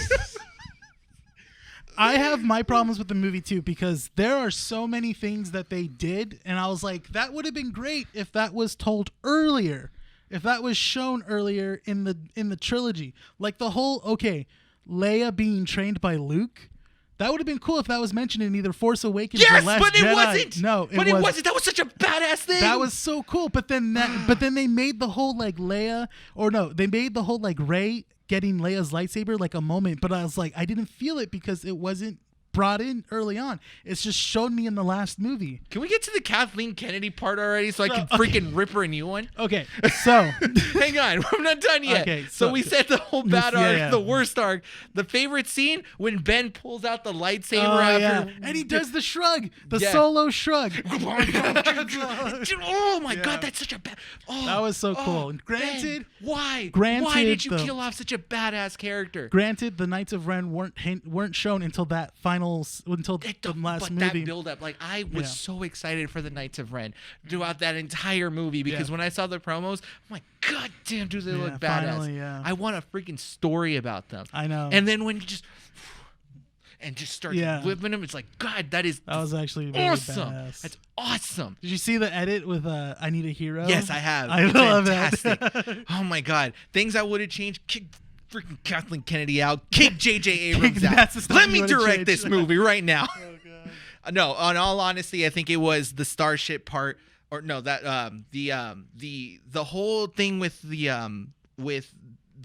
I have my problems with the movie too, because there are so many things that they did, and I was like, that would have been great if that was told earlier. If that was shown earlier in the trilogy, like the whole Leia being trained by Luke, that would have been cool if that was mentioned in either Force Awakens or Last Jedi. But it wasn't. No, it wasn't. That was such a badass thing. That was so cool. But then they made the whole they made the whole Rey getting Leia's lightsaber like a moment. But I was like, I didn't feel it because it wasn't brought in early on. It's just shown me in the last movie. Can we get to the Kathleen Kennedy part already so I can freaking rip her a new one? Okay, so hang on, I'm not done yet. Okay, so we said the whole bad arc, the worst arc. The favorite scene when Ben pulls out the lightsaber after, and he does the shrug, the Solo shrug. Oh my god, that's such a bad. That was so cool. Granted, Ben, why did you kill off such a badass character? Granted, the Knights of Ren weren't shown until that final. Until the last movie. But that build up, I was so excited for the Knights of Ren throughout that entire movie because when I saw the promos, I'm like, God damn, do they look badass? Finally, I want a freaking story about them. I know. And then when you just start whipping them, it's like, God, that was actually really awesome. Badass. That's awesome. Did you see the edit with I Need a Hero? Yes, I have. I love fantastic. Oh my God, things I would have changed. Freaking Kathleen Kennedy out. Kick J.J. Abrams out. Let me direct this movie right now. Oh, God. No, in all honesty, I think it was the Starship part, or no, that the whole thing with the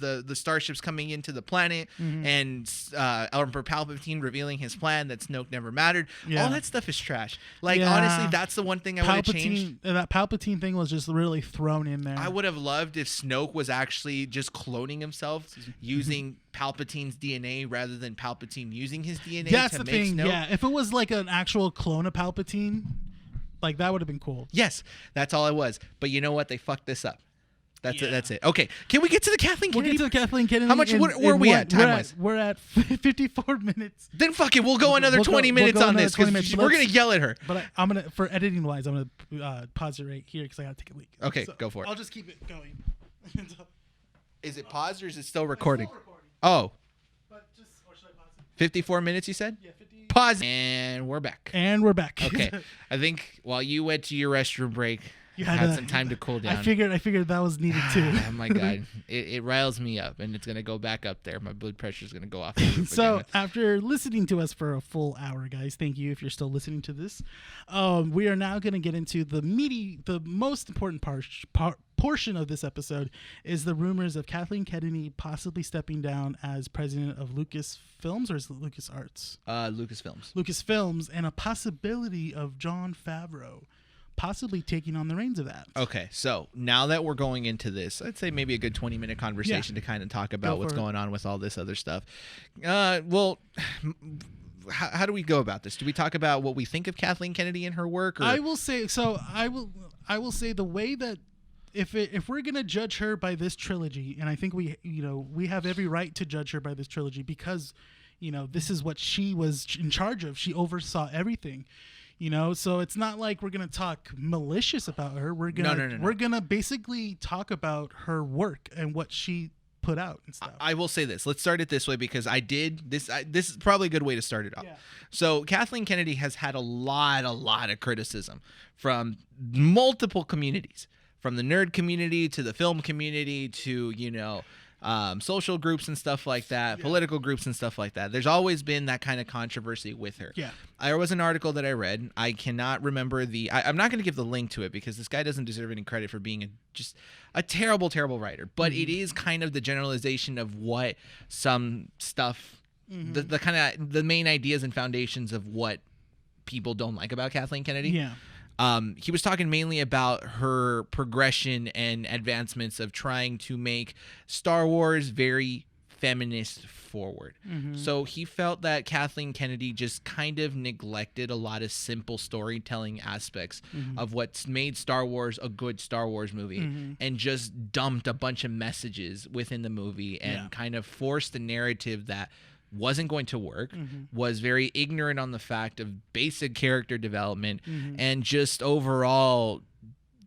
the starships coming into the planet, and Emperor Palpatine revealing his plan that Snoke never mattered. All that stuff is trash. Like honestly, that's the one thing I would have changed. That Palpatine thing was just really thrown in there. I would have loved if Snoke was actually just cloning himself using Palpatine's DNA rather than Palpatine using his DNA. That's to the make thing. Snoke. Yeah, if it was like an actual clone of Palpatine, like that would have been cool. Yes, that's all it was. But you know what? They fucked this up. That's it. That's it. Okay, can we get to the Kathleen Kennedy? We'll get to the Kathleen Kennedy. How much? Where are we at time-wise? We're at 54 minutes. Then fuck it. We'll go another 20 minutes on this because we're gonna yell at her. But I'm gonna, for editing wise, I'm gonna pause it right here because I gotta take a leak. Okay, go for it. I'll just keep it going. Is it paused or is it still recording? Still recording. Oh. But just, or should I pause it? 54 minutes, you said? Yeah, 50. Pause. And we're back. And we're back. Okay. I think while you went to your restroom break, you had some time to cool down. I figured that was needed too. Oh my God. It riles me up and it's going to go back up there. My blood pressure is going to go off. So after listening to us for a full hour, guys, thank you if you're still listening to this. We are now going to get into the most important portion of this episode is the rumors of Kathleen Kennedy possibly stepping down as president of Lucasfilms, or is it LucasArts? Lucasfilms, and a possibility of Jon Favreau possibly taking on the reins of that. Okay, so now that we're going into this, I'd say maybe a good 20-minute conversation to kind of talk about what's going on with all this other stuff. Well, how do we go about this? Do we talk about what we think of Kathleen Kennedy and her work? Or? I will say the way that if we're gonna judge her by this trilogy, and I think we have every right to judge her by this trilogy because this is what she was in charge of. She oversaw everything. So it's not like we're gonna talk malicious about her. We're gonna we're gonna basically talk about her work and what she put out and stuff. I will say this. Let's start it this way because this is probably a good way to start it off. Yeah. So Kathleen Kennedy has had a lot of criticism from multiple communities, from the nerd community to the film community to social groups and stuff like that, political groups and stuff like that. There's always been that kind of controversy with her. Yeah. There was an article that I read. I cannot remember I'm not going to give the link to it because this guy doesn't deserve any credit for being just a terrible, terrible writer. But it is kind of the generalization of what some stuff, the kind of the main ideas and foundations of what people don't like about Kathleen Kennedy. Yeah. He was talking mainly about her progression and advancements of trying to make Star Wars very feminist forward. So he felt that Kathleen Kennedy just kind of neglected a lot of simple storytelling aspects of what's made Star Wars a good Star Wars movie and just dumped a bunch of messages within the movie and kind of forced a narrative that wasn't going to work, was very ignorant on the fact of basic character development, and just overall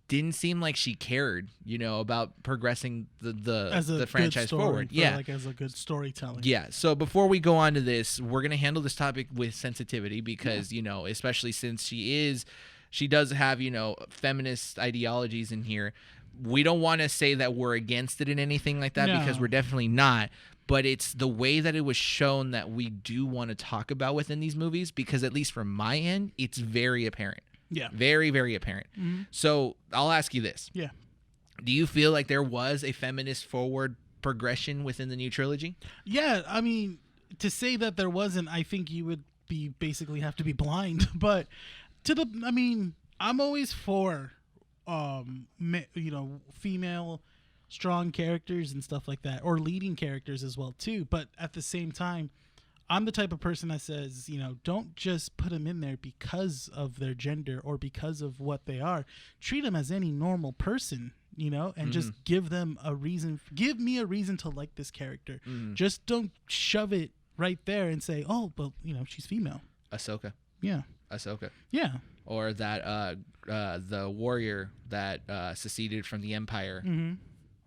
didn't seem like she cared, about progressing the franchise forward. Like as a good storytelling. Yeah. So before we go on to this, we're gonna handle this topic with sensitivity because especially since she does have feminist ideologies in here. We don't want to say that we're against it in anything like that because we're definitely not. But it's the way that it was shown that we do want to talk about within these movies because at least from my end, it's very apparent. Yeah. Very, very apparent. So I'll ask you this. Yeah. Do you feel like there was a feminist forward progression within the new trilogy? Yeah. I mean, to say that there wasn't, I think you would basically have to be blind. But I'm always for, female strong characters and stuff like that, or leading characters as well too. But at the same time, I'm the type of person that says, don't just put them in there because of their gender or because of what they are. Treat them as any normal person, and just give them a reason. Give me a reason to like this character. Just don't shove it right there and say, oh, but she's female. Ahsoka. Yeah. Ahsoka. Yeah. Or that the warrior that seceded from the Empire.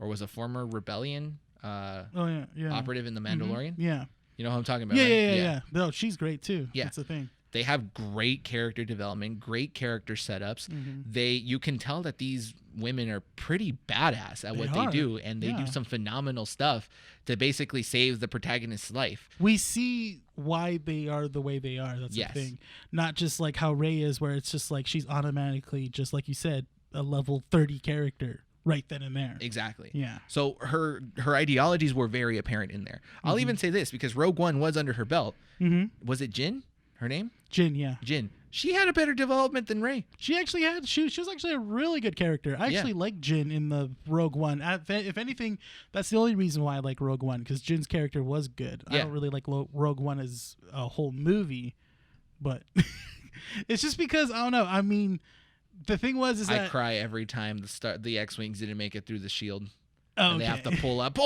Or was a former rebellion operative in the Mandalorian. Yeah. You know who I'm talking about, right? Yeah. Yeah. No, she's great too. Yeah. That's the thing. They have great character development, great character setups. You can tell that these women are pretty badass at what they do, and they do some phenomenal stuff to basically save the protagonist's life. We see why they are the way they are. That's the thing. Not just like how Rey is, where it's just like she's automatically, just like you said, a level 30 character. right then and there. Exactly. Yeah. So her ideologies were very apparent in there. I'll even say this, because Rogue One was under her belt. Was it Jin? Her name? Jin, yeah. Jin. She had a better development than Rey. She actually had. She was actually a really good character. I actually like Jin in the Rogue One. If anything, that's the only reason why I like Rogue One, because Jin's character was good. I don't really like Rogue One as a whole movie, but it's just because I don't know. I mean, the thing was is I that cry every time the X-wings didn't make it through the shield. Okay. And they have to pull up.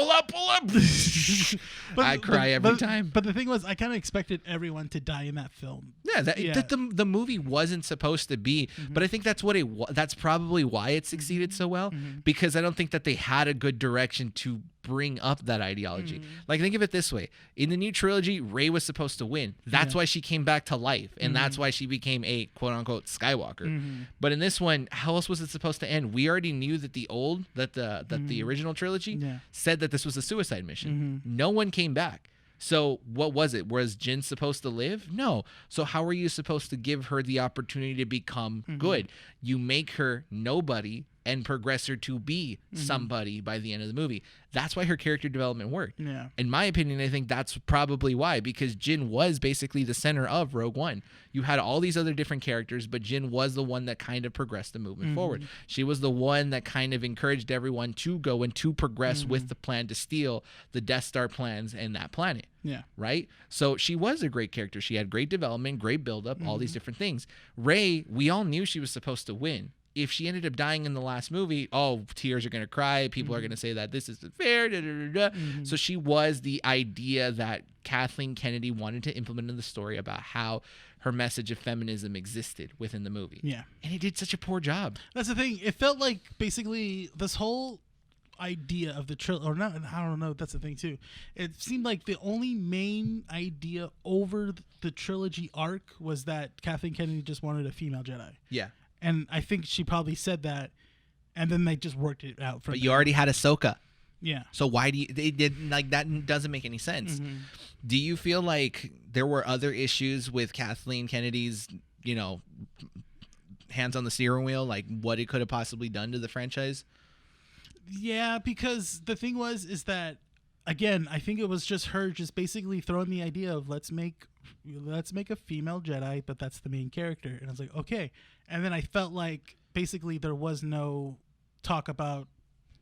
I cry every time. But the thing was, I kind of expected everyone to die in that film. Yeah, the movie wasn't supposed to be, but I think that's what that's probably why it succeeded so well, because I don't think that they had a good direction to bring up that ideology. Like, think of it this way. In the new trilogy, Rey was supposed to win. That's why she came back to life, and that's why she became a quote-unquote Skywalker. But in this one, how else was it supposed to end? We already knew that the original trilogy said that this was a suicide mission. No one came back. So what was it? Was Jin supposed to live? No. So how are you supposed to give her the opportunity to become good? You make her nobody and progress her to be somebody by the end of the movie. That's why her character development worked. Yeah. In my opinion, I think that's probably why, because Jin was basically the center of Rogue One. You had all these other different characters, but Jin was the one that kind of progressed the movement forward. She was the one that kind of encouraged everyone to go and to progress with the plan to steal the Death Star plans and that planet. Yeah. Right? So she was a great character. She had great development, great buildup, all these different things. Rey, we all knew she was supposed to win. If she ended up dying in the last movie, tears are going to cry. People are going to say that this isn't fair. So she was the idea that Kathleen Kennedy wanted to implement in the story about how her message of feminism existed within the movie. Yeah. And it did such a poor job. That's the thing. It felt like basically this whole idea of the trilogy, or not, I don't know, that's the thing too. It seemed like the only main idea over the trilogy arc was that Kathleen Kennedy just wanted a female Jedi. Yeah. And I think she probably said that, and then they just worked it out. But you already had Ahsoka. Yeah. So why do you? They did like that. Doesn't make any sense. Do you feel like there were other issues with Kathleen Kennedy's, hands on the steering wheel, like what it could have possibly done to the franchise? Yeah, because the thing is that, again, I think it was just her just basically throwing the idea of let's make a female Jedi, but that's the main character. And I was like, okay. And then I felt like basically there was no talk about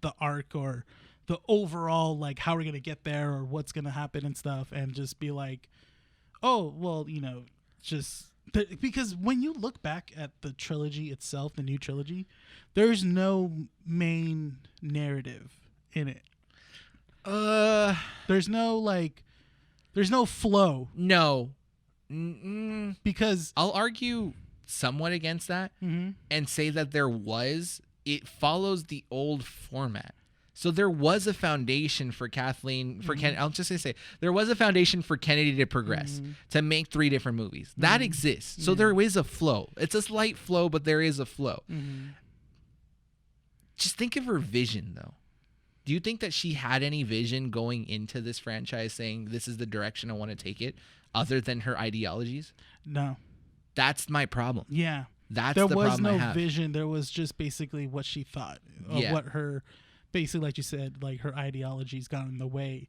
the arc or the overall, like, how we're going to get there or what's going to happen and stuff, and just be like, oh, well, because when you look back at the trilogy itself, the new trilogy, there's no main narrative in it. There's no flow. No. Because I'll argue somewhat against that and say that it follows the old format. So there was a foundation for Kathleen, I'll just say there was a foundation for Kennedy to progress, to make 3 different movies. That exists. So there is a flow. It's a slight flow, but there is a flow. Just think of her vision, though. Do you think that she had any vision going into this franchise saying this is the direction I want to take it, other than her ideologies? No. That's my problem. Yeah. That's the problem I have. There was no vision. There was just basically what she thought of what her, basically, like you said, like her ideologies got in the way.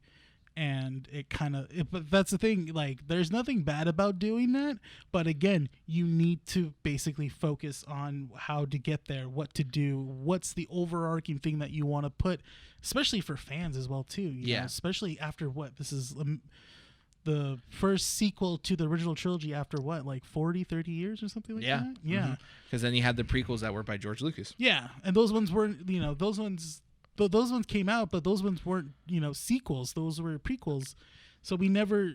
And it kind of, but that's the thing, like, there's nothing bad about doing that. But again, you need to basically focus on how to get there, what to do, what's the overarching thing that you want to put, especially for fans as well, too. You know, especially after this is the first sequel to the original trilogy after 40, 30 years or something like that? Yeah. Because then you had the prequels that were by George Lucas. Yeah. And those ones weren't, those ones came out, but those ones weren't, sequels. Those were prequels. So we never,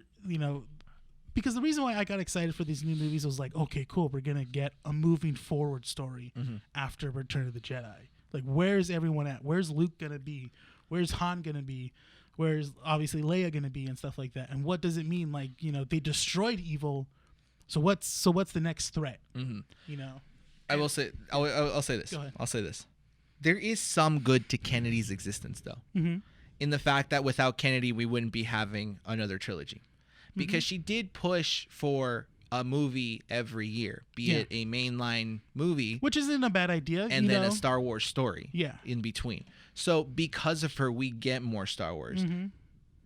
because the reason why I got excited for these new movies was like, okay, cool, we're going to get a moving forward story after Return of the Jedi. Like, where's everyone at? Where's Luke going to be? Where's Han going to be? Where's obviously Leia going to be and stuff like that? And what does it mean? Like, they destroyed evil. So what's the next threat? I will say, I'll say this. Go ahead. I'll say this. There is some good to Kennedy's existence, though, in the fact that without Kennedy, we wouldn't be having another trilogy, because she did push for a movie every year, be it a mainline movie, which isn't a bad idea, and then a Star Wars story in between. So because of her, we get more Star Wars.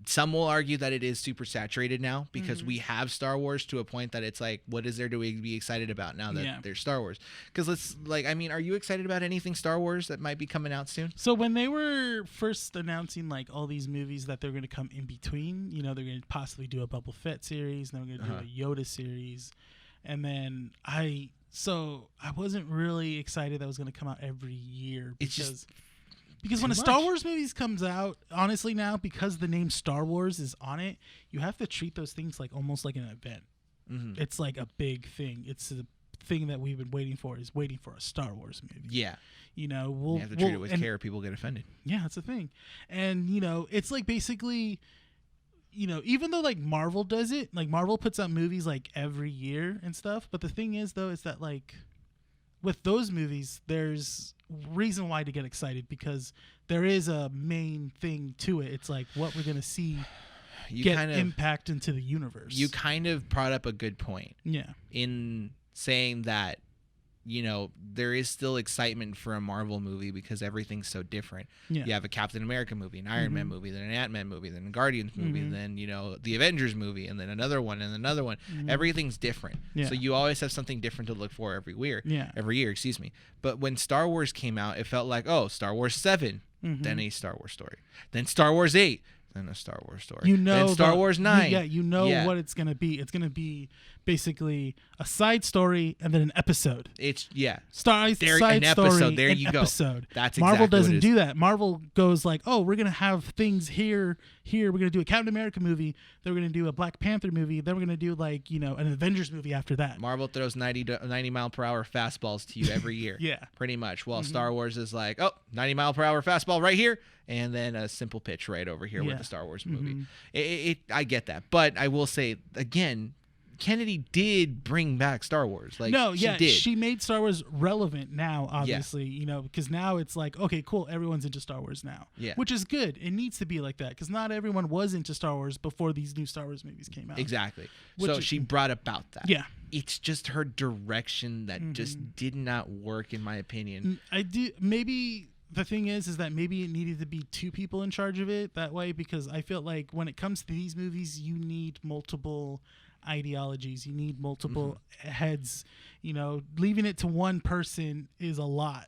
Some will argue that it is super saturated now because we have Star Wars to a point that it's like, what is there to be excited about now that there's Star Wars? Because are you excited about anything Star Wars that might be coming out soon? So when they were first announcing like all these movies that they're going to come in between, they're going to possibly do a Boba Fett series, and they're going to do a Yoda series, and then I wasn't really excited that was going to come out every year because when a Star Wars movies comes out, honestly now, because the name Star Wars is on it, you have to treat those things like almost like an event. It's like a big thing. It's a thing that we've been waiting for, is waiting for a Star Wars movie. Yeah. You have to treat it with care. People get offended. Yeah, that's the thing. And, it's like basically, even though like Marvel does it, like Marvel puts out movies like every year and stuff. But the thing is, though, is that like with those movies, there's reason why to get excited, because there is a main thing to it. It's like what we're gonna see impact into the universe. You kind of brought up a good point. Yeah. In saying that, there is still excitement for a Marvel movie because everything's so different. Yeah. You have a Captain America movie, an Iron Man movie, then an Ant-Man movie, then a Guardians movie, then, the Avengers movie, and then another one, and another one. Everything's different. Yeah. So you always have something different to look for every year. But when Star Wars came out, it felt like, Star Wars 7, then a Star Wars story. Then Star Wars 8, then a Star Wars story. Then Star Wars 9. What it's going to be. It's going to be basically a side story and then an episode. It's side an episode. Story, there you go. Episode. That's Marvel exactly doesn't do that. Marvel goes like, we're gonna have things here. We're gonna do a Captain America movie. Then we're gonna do a Black Panther movie. Then we're gonna do like an Avengers movie after that. Marvel throws 90 mile per hour fastballs to you every year. Pretty much. Well, Star Wars is like 90 mile per hour fastball right here, and then a simple pitch right over here with the Star Wars movie. I get that, but I will say again, Kennedy did bring back Star Wars. She made Star Wars relevant now, obviously, because now it's like, okay, cool, everyone's into Star Wars now, which is good. It needs to be like that because not everyone was into Star Wars before these new Star Wars movies came out. Exactly. So she brought about that. Yeah. It's just her direction that just did not work, in my opinion. Maybe the thing is that maybe it needed to be two people in charge of it that way, because I feel like when it comes to these movies, you need multiple ideologies, you need multiple heads. Leaving it to one person is a lot,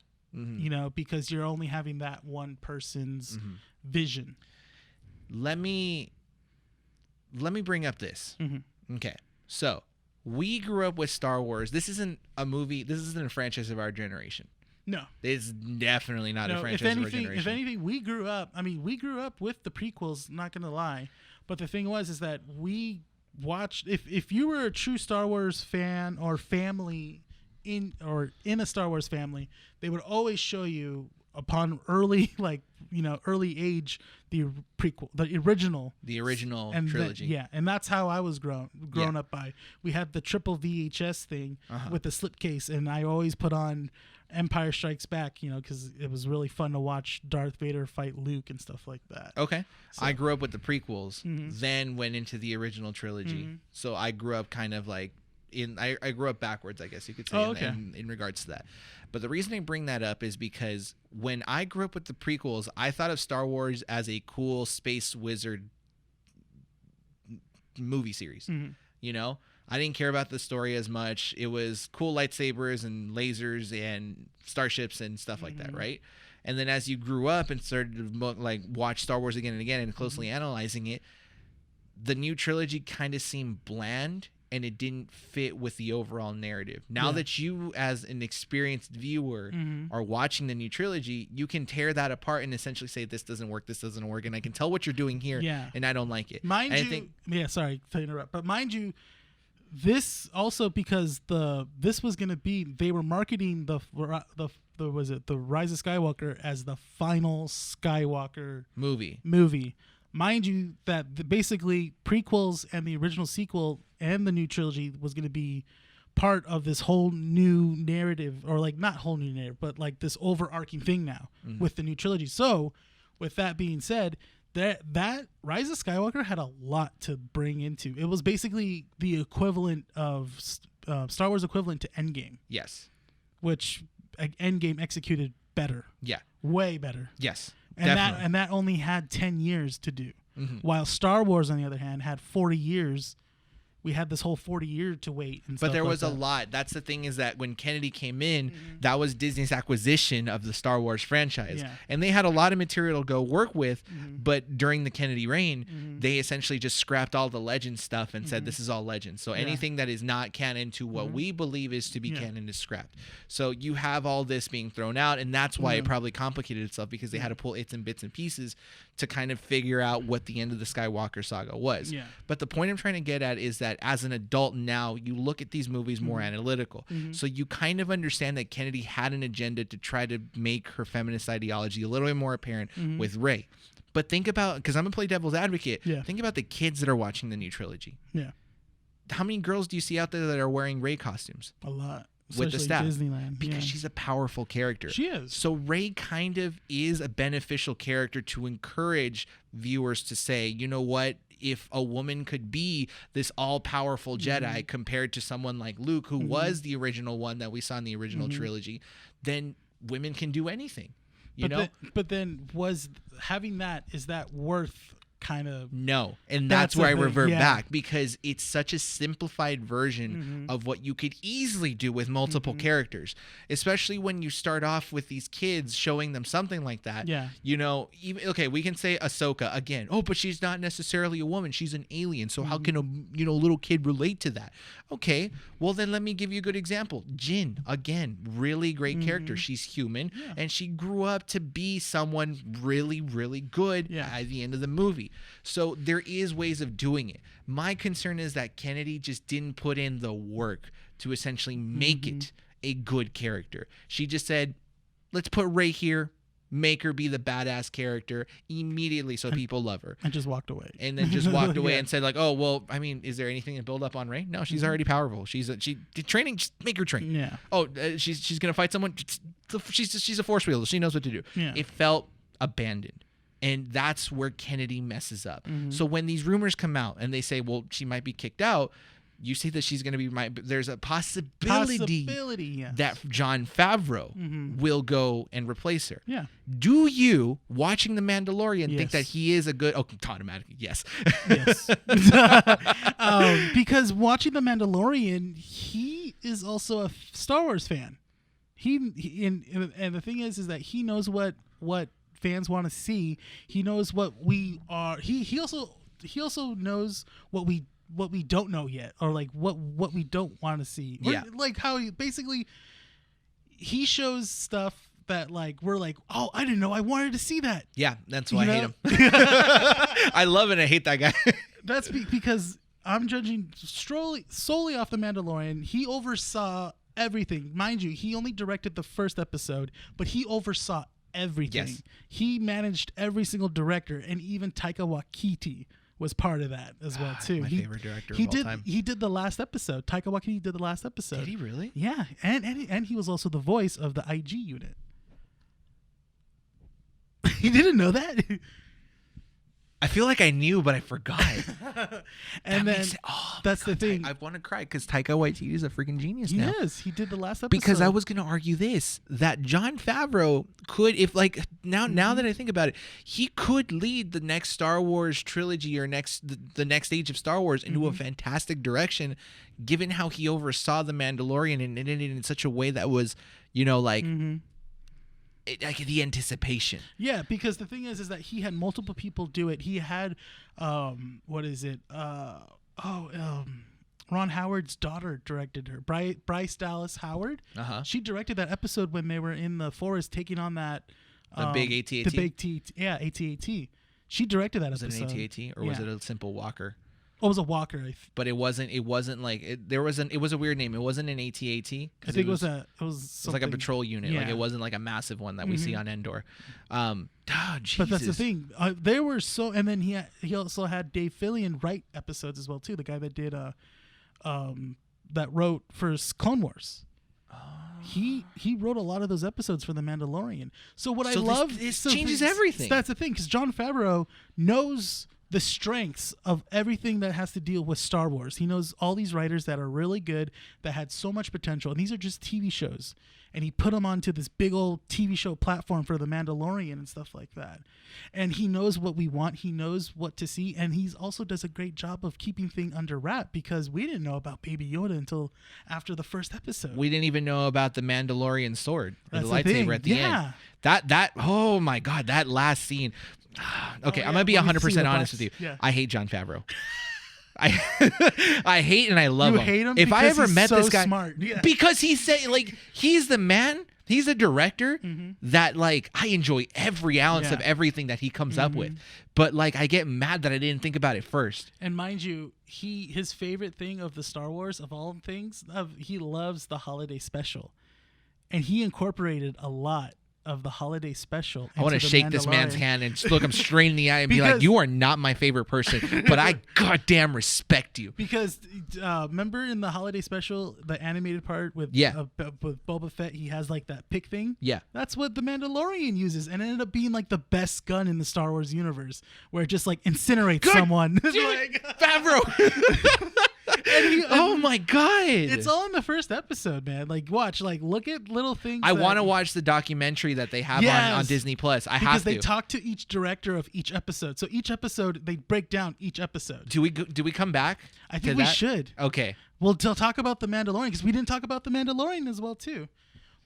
because you're only having that one person's vision. Let me bring up this. Okay, so we grew up with Star Wars. This isn't a movie, this isn't a franchise of our generation. No, it's definitely not a franchise of our generation. If anything, we grew up with the prequels, not gonna lie, but the thing is that we watched, if you were a true Star Wars fan or family in a Star Wars family, they would always show you upon early age the prequel, the original trilogy. And that's how I was grown up by. We had the triple VHS thing with the slipcase, and I always put on Empire Strikes Back, because it was really fun to watch Darth Vader fight Luke and stuff like that. Okay. So, I grew up with the prequels, then went into the original trilogy. So I grew up kind of like I grew up backwards, I guess you could say, in regards to that. But the reason I bring that up is because when I grew up with the prequels, I thought of Star Wars as a cool space wizard movie series. I didn't care about the story as much. It was cool lightsabers and lasers and starships and stuff like that, right? And then as you grew up and started to watch Star Wars again and again and closely analyzing it, the new trilogy kind of seemed bland and it didn't fit with the overall narrative. Now that you, as an experienced viewer, are watching the new trilogy, you can tear that apart and essentially say, this doesn't work, and I can tell what you're doing here, and I don't like it. Sorry to interrupt, but mind you, this also, because this was going to be, they were marketing the Rise of Skywalker as the final Skywalker movie. Mind you, that basically prequels and the original sequel and the new trilogy was going to be part of this whole new narrative, or not whole new narrative, but this overarching thing now with the new trilogy. So with that being said, that Rise of Skywalker had a lot to bring into. It was basically the equivalent of Star Wars equivalent to Endgame. Yes. Which Endgame executed better. Yeah. Way better. Yes. And definitely. that only had 10 years to do. Mm-hmm. While Star Wars, on the other hand, had 40 years. We had this whole 40 year to wait. And but there like was that. a lot. That's the thing, is that when Kennedy came in, that was Disney's acquisition of the Star Wars franchise. Yeah. And they had a lot of material to go work with. But during the Kennedy reign, they essentially just scrapped all the legend stuff and said, this is all legend. So anything that is not canon to what we believe is to be canon is scrapped. So you have all this being thrown out. And that's why it probably complicated itself, because they had to pull its and bits and pieces to kind of figure out what the end of the Skywalker saga was. Yeah. But the point I'm trying to get at is that as an adult now, you look at these movies more analytical. So you kind of understand that Kennedy had an agenda to try to make her feminist ideology a little bit more apparent with Rey. But think about, because I'm going to play devil's advocate, think about the kids that are watching the new trilogy. Yeah. How many girls do you see out there that are wearing Rey costumes? A lot. With the Especially staff, Disneyland. because she's a powerful character. She is. So Rey kind of is a beneficial character to encourage viewers to say, you know what, if a woman could be this all-powerful Jedi compared to someone like Luke, who was the original one that we saw in the original trilogy, then women can do anything. You know? But then was having that, is that worth kind of... No. And that's where I revert yeah. back, because it's such a simplified version of what you could easily do with multiple characters, especially when you start off with these kids, showing them something like that. Yeah. You know, even, okay, we can say Ahsoka again. Oh, but she's not necessarily a woman. She's an alien. So how can a little kid relate to that? Okay, well then let me give you a good example. Jin, again, really great character. She's human, and she grew up to be someone really, really good at the end of the movie. So there is ways of doing it. My concern is that Kennedy just didn't put in the work to essentially make it a good character. She just said, let's put Rey here, make her be the badass character immediately so people love her. And just walked away. And then just walked away and said, like, oh, well, I mean, is there anything to build up on Rey? No, she's already powerful. She did training, just make her train. Yeah. Oh, she's going to fight someone. She's a force wielder. She knows what to do. Yeah. It felt abandoned. And that's where Kennedy messes up. So when these rumors come out and they say, well, she might be kicked out, you see that she's going to be there's a possibility that Jon Favreau will go and replace her. Yeah. Do you, watching The Mandalorian, think Yes. that he is a good... Oh, automatically, yes. Yes. Because watching The Mandalorian, he is also a Star Wars fan. And the thing is that he knows what fans want to see. He knows what we are. He also knows what we don't know yet, or like what we don't want to see. Yeah. Like how he shows stuff that like we're like, oh, I didn't know I wanted to see that. Yeah, that's why I hate him. You know? I love it. I hate that guy. That's because I'm judging solely off The Mandalorian. He oversaw everything. Mind you, he only directed the first episode, but he oversaw everything. Yes. He managed every single director, and even Taika Waititi was part of that as well too. My favorite director he of all did, time. He did the last episode. Taika Waititi did the last episode. Did he really? Yeah, and he was also the voice of the IG unit. You didn't know that? I feel like I knew, but I forgot. And then that's the thing. I want to cry because Taika Waititi is a freaking genius now. Yes, he did the last episode. Because I was going to argue this, that Jon Favreau could, if like now that I think about it, he could lead the next Star Wars trilogy or the next stage of Star Wars into a fantastic direction, given how he oversaw The Mandalorian and did it in such a way that was, like the anticipation. Yeah, because the thing is that he had multiple people do it. He had, Ron Howard's daughter directed her. Bryce Dallas Howard. She directed that episode when they were in the forest taking on that. The big AT-AT? The big AT-AT. She directed that episode. Was it an AT-AT or was it a simple walker? Oh, it was a walker. But it wasn't like it was a weird name. It wasn't an AT-AT. I think it was like a patrol unit. Yeah. Like it wasn't like a massive one that we see on Endor. Jesus. But that's the thing. They were so, and then he also had Dave Fillion write episodes as well too. The guy that did that wrote for Clone Wars. he wrote a lot of those episodes for The Mandalorian. So what I So love this changes everything. That's the thing, because Jon Favreau knows the strengths of everything that has to deal with Star Wars. He knows all these writers that are really good, that had so much potential, and these are just TV shows. And he put them onto this big old TV show platform for The Mandalorian and stuff like that. And he knows what we want. He knows what to see. And he also does a great job of keeping things under wrap, because we didn't know about Baby Yoda until after the first episode. We didn't even know about the Mandalorian sword or That's the lightsaber thing. at the end. That oh my God, that last scene. Okay, I'm gonna be 100% honest with you. Yeah. I hate Jon Favreau. I hate and I love You him. hate him If I because ever he's met so this guy, smart. Yeah. because he said, like, he's the man. He's a director Mm-hmm. that, like, I enjoy every ounce Yeah. of everything that he comes up with. But, like, I get mad that I didn't think about it first. And mind you, his favorite thing of the Star Wars, of all things, he loves the holiday special. And he incorporated a lot of the holiday special. I want to shake this man's hand and just look him straight in the eye and be like, Because- you are not my favorite person, but I goddamn respect you. Because remember in the holiday special, the animated part with with Boba Fett, he has like that pick thing. Yeah. That's what the Mandalorian uses, and it ended up being like the best gun in the Star Wars universe, where it just like incinerates someone. Favreau. Oh my God. It's all in the first episode, man. Like, watch, like, look at little things. I want to watch the documentary that they have on Disney Plus. I have to. Because they talk to each director of each episode. So each episode, they break down each episode. Do we come back? I think we should. Okay. We'll talk about the Mandalorian, because we didn't talk about the Mandalorian as well too.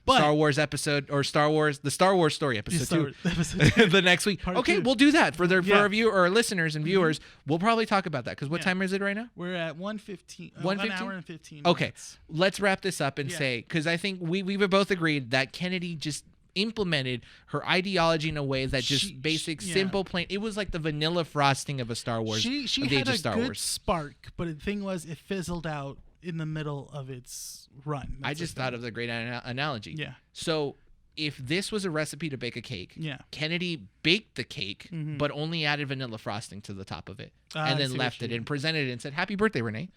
But Star Wars episode, or the Star Wars story episode 2 the next week. Part Okay, 2. we'll do that for our viewer or listeners and viewers. We'll probably talk about that, because what time is it right now? We're at 1:15. 1:15? 1 hour and 15 Okay, minutes. let's wrap this up and say, because I think we've both agreed that Kennedy just implemented her ideology in a way that just simple, plain. It was like the vanilla frosting of a Star Wars. She of the had age of a Star good Wars. spark, but the thing was, it fizzled out in the middle of its run. I just thought of the great analogy. Yeah. So if this was a recipe to bake a cake, Yeah. Kennedy baked the cake, but only added vanilla frosting to the top of it, and then left it and presented it and said, "Happy birthday, Renee."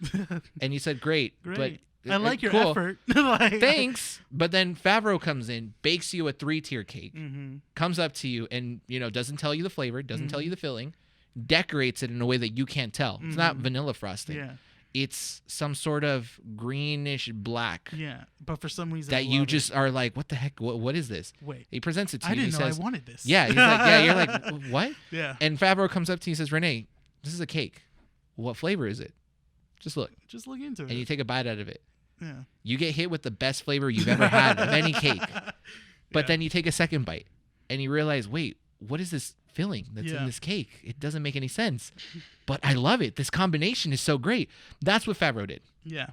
And you said, "Great, but I like your cool. effort." Like, Thanks." But then Favreau comes in, bakes you a 3-tier cake, comes up to you and, doesn't tell you the flavor, doesn't tell you the filling, decorates it in a way that you can't tell. It's not vanilla frosting. Yeah. It's some sort of greenish black Yeah. But for some reason, that I you love just are like, what the heck? What is this? Wait. He presents it to you. I didn't He know says, I wanted this. Yeah. He's like, yeah. You're like, what? Yeah. And Favreau comes up to you and says, Renee, this is a cake. What flavor is it? Just look. Just look into it. And you take a bite out of it. Yeah. You get hit with the best flavor you've ever had of any cake. But then you take a second bite and you realize, wait, what is this filling that's in this cake? It doesn't make any sense. But I love it. This combination is so great. That's what Favreau did. Yeah.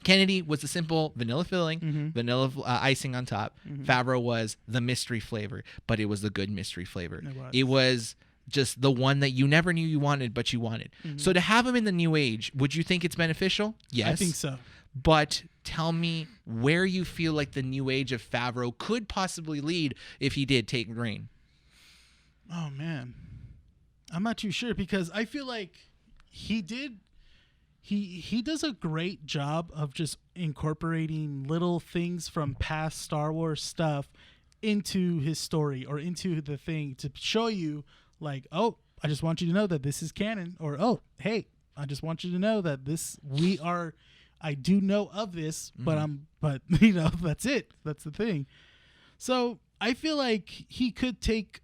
Kennedy was the simple vanilla filling, vanilla icing on top. Favreau was the mystery flavor, but it was the good mystery flavor. It was just the one that you never knew you wanted, but you wanted. So to have him in the new age, would you think it's beneficial? Yes. I think so. But tell me where you feel like the new age of Favreau could possibly lead if he did take reign. Oh, man. I'm not too sure, because I feel like he does a great job of just incorporating little things from past Star Wars stuff into his story or into the thing to show you, like, oh, I just want you to know that this is canon, or, oh, hey, I just want you to know that I do know of this, but that's it. That's the thing. So I feel like he could take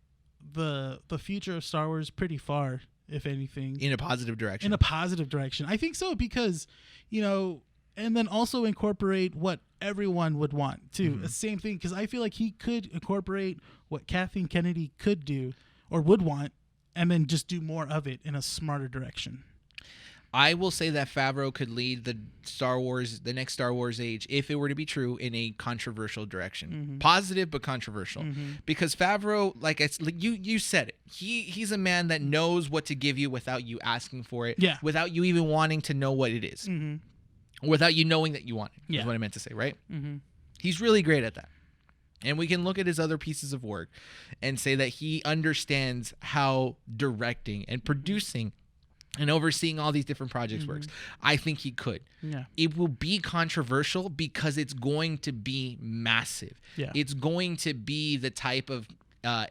the future of Star Wars pretty far, if anything, in a positive direction. I think so, because, and then also incorporate what everyone would want too. The same thing, because I feel like he could incorporate what Kathleen Kennedy could do or would want, and then just do more of it in a smarter direction. I will say that Favreau could lead the next Star Wars age, if it were to be true, in a controversial direction. Positive, but controversial. Because Favreau, like you said it, he's a man that knows what to give you without you asking for it, without you even wanting to know what it is, without you knowing that you want it, is what I meant to say, right? He's really great at that. And we can look at his other pieces of work and say that he understands how directing and producing and overseeing all these different projects works. I think he could. Yeah. It will be controversial because it's going to be massive. Yeah. It's going to be the type of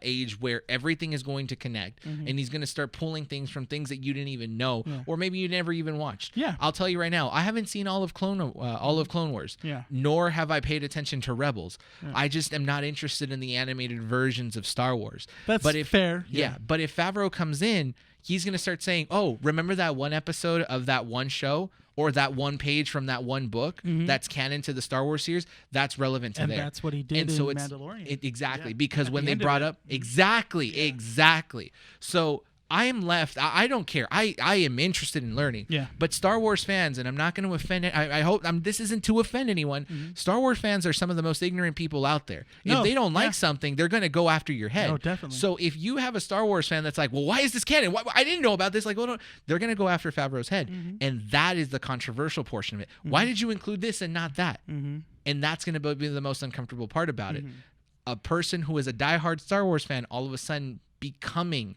age where everything is going to connect, and he's going to start pulling things from things that you didn't even know, or maybe you never even watched. Yeah. I'll tell you right now, I haven't seen all of Clone Wars. Yeah. Nor have I paid attention to Rebels. I just am not interested in the animated versions of Star Wars. That's fair. Yeah. But if Favreau comes in, he's going to start saying, "Oh, remember that one episode of that one show?" Or that one page from that one book that's canon to the Star Wars series, that's relevant to and there. And that's what he did in Mandalorian. Exactly, because when they brought up... Exactly. So I am left... I don't care. I am interested in learning. Yeah. But Star Wars fans, and I'm not going to offend... I hope this isn't to offend anyone. Star Wars fans are some of the most ignorant people out there. If they don't like something, they're going to go after your head. No, definitely. So if you have a Star Wars fan that's like, well, why is this canon? I didn't know about this. Like, well, no, they're going to go after Favreau's head. And that is the controversial portion of it. Why did you include this and not that? And that's going to be the most uncomfortable part about it. A person who is a diehard Star Wars fan all of a sudden becoming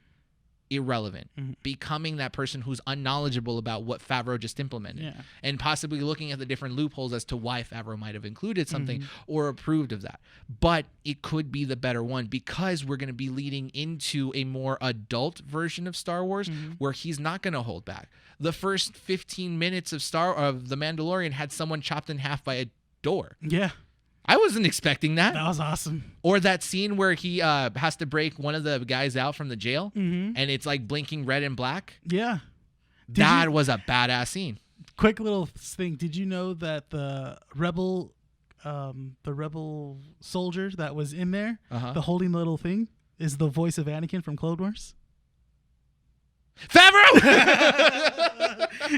irrelevant, becoming that person who's unknowledgeable about what Favreau just implemented, and possibly looking at the different loopholes as to why Favreau might have included something or approved of that. But it could be the better one because we're going to be leading into a more adult version of Star Wars where he's not going to hold back. The first 15 minutes of The Mandalorian had someone chopped in half by a door. Yeah. I wasn't expecting that. That was awesome. Or that scene where he has to break one of the guys out from the jail, and it's like blinking red and black. Yeah. That was a badass scene. Quick little thing. Did you know that the rebel soldier that was in there, the holding the little thing, is the voice of Anakin from Clone Wars? Favreau!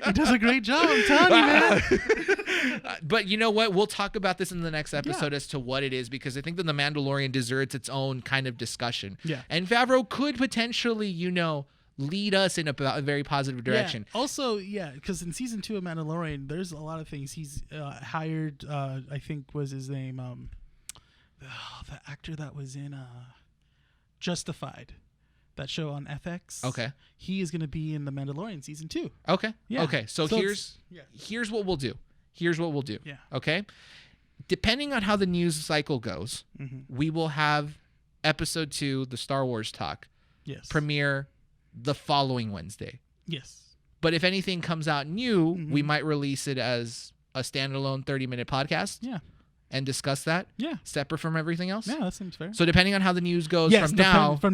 He does a great job, I'm telling you, man. But you know what? We'll talk about this in the next episode as to what it is, because I think that The Mandalorian deserves its own kind of discussion. Yeah. And Favreau could potentially, lead us in a very positive direction. Yeah. Also, because in season 2 of Mandalorian, there's a lot of things. He's hired, I think was his name, the actor that was in Justified. That show on FX. Okay. He is going to be in The Mandalorian season 2. Okay. Yeah. Okay. So here's what we'll do. Yeah. Okay. Depending on how the news cycle goes, we will have episode 2, the Star Wars talk, premiere the following Wednesday. Yes. But if anything comes out new, we might release it as a standalone 30-minute podcast. Yeah. And discuss that. Yeah. Separate from everything else. Yeah, that seems fair. So depending on how the news goes from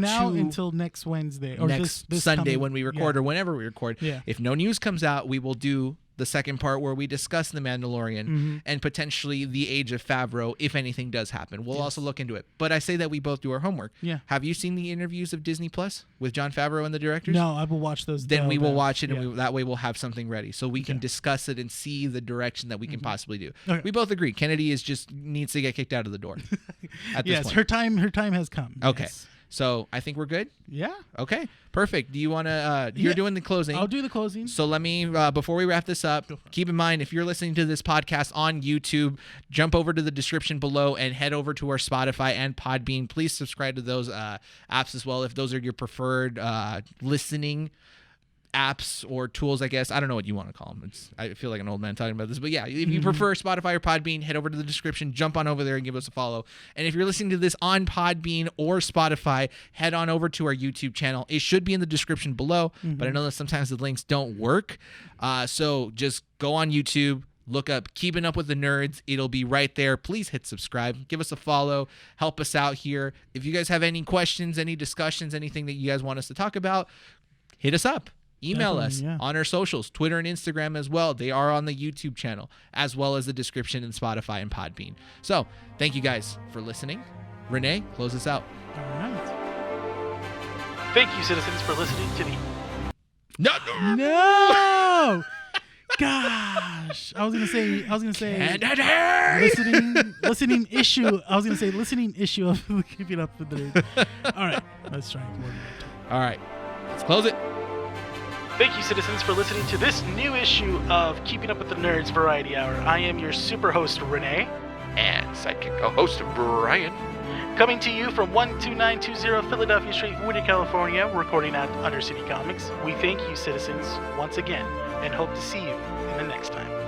now until next Wednesday or next this Sunday coming, when we record or whenever we record. Yeah. If no news comes out, we will do the second part where we discuss The Mandalorian and potentially the age of Favreau if anything does happen. We'll also look into it. But I say that we both do our homework. Yeah. Have you seen the interviews of Disney Plus with Jon Favreau and the directors? No, I will watch those. Then we will watch it, and that way we'll have something ready so we can discuss it and see the direction that we can possibly do. Okay. We both agree Kennedy needs to get kicked out of the door. At this point. her time has come. Okay. Yes. So I think we're good. Yeah. Okay. Perfect. Do you want to? You're doing the closing. I'll do the closing. So let me before we wrap this up, keep in mind if you're listening to this podcast on YouTube, jump over to the description below and head over to our Spotify and Podbean. Please subscribe to those apps as well if those are your preferred listening apps or tools, I guess. I don't know what you want to call them. I feel like an old man talking about this, but yeah, if you prefer Spotify or Podbean, head over to the description, jump on over there and give us a follow. And if you're listening to this on Podbean or Spotify, head on over to our YouTube channel. It should be in the description below, but I know that sometimes the links don't work. So just go on YouTube, look up Keeping Up with the Nerds. It'll be right there. Please hit subscribe. Give us a follow. Help us out here. If you guys have any questions, any discussions, anything that you guys want us to talk about, hit us up. Email us on our socials, Twitter and Instagram as well. They are on the YouTube channel, as well as the description in Spotify and Podbean. So, thank you guys for listening. Rene, close us out. All right. Thank you, citizens, for listening to the... No! Gosh. I was gonna say listening issue. I was gonna say listening issue of Keeping Up with the Nerds. All right. Let's try it one more time. All right. Let's close it. Thank you, citizens, for listening to this new issue of Keeping Up with the Nerds Variety Hour. I am your super host, Rene. And sidekick co-host, Brian. Coming to you from 12920 Philadelphia Street, Whittier, California, recording at Undercity Comics. We thank you, citizens, once again, and hope to see you in the next time.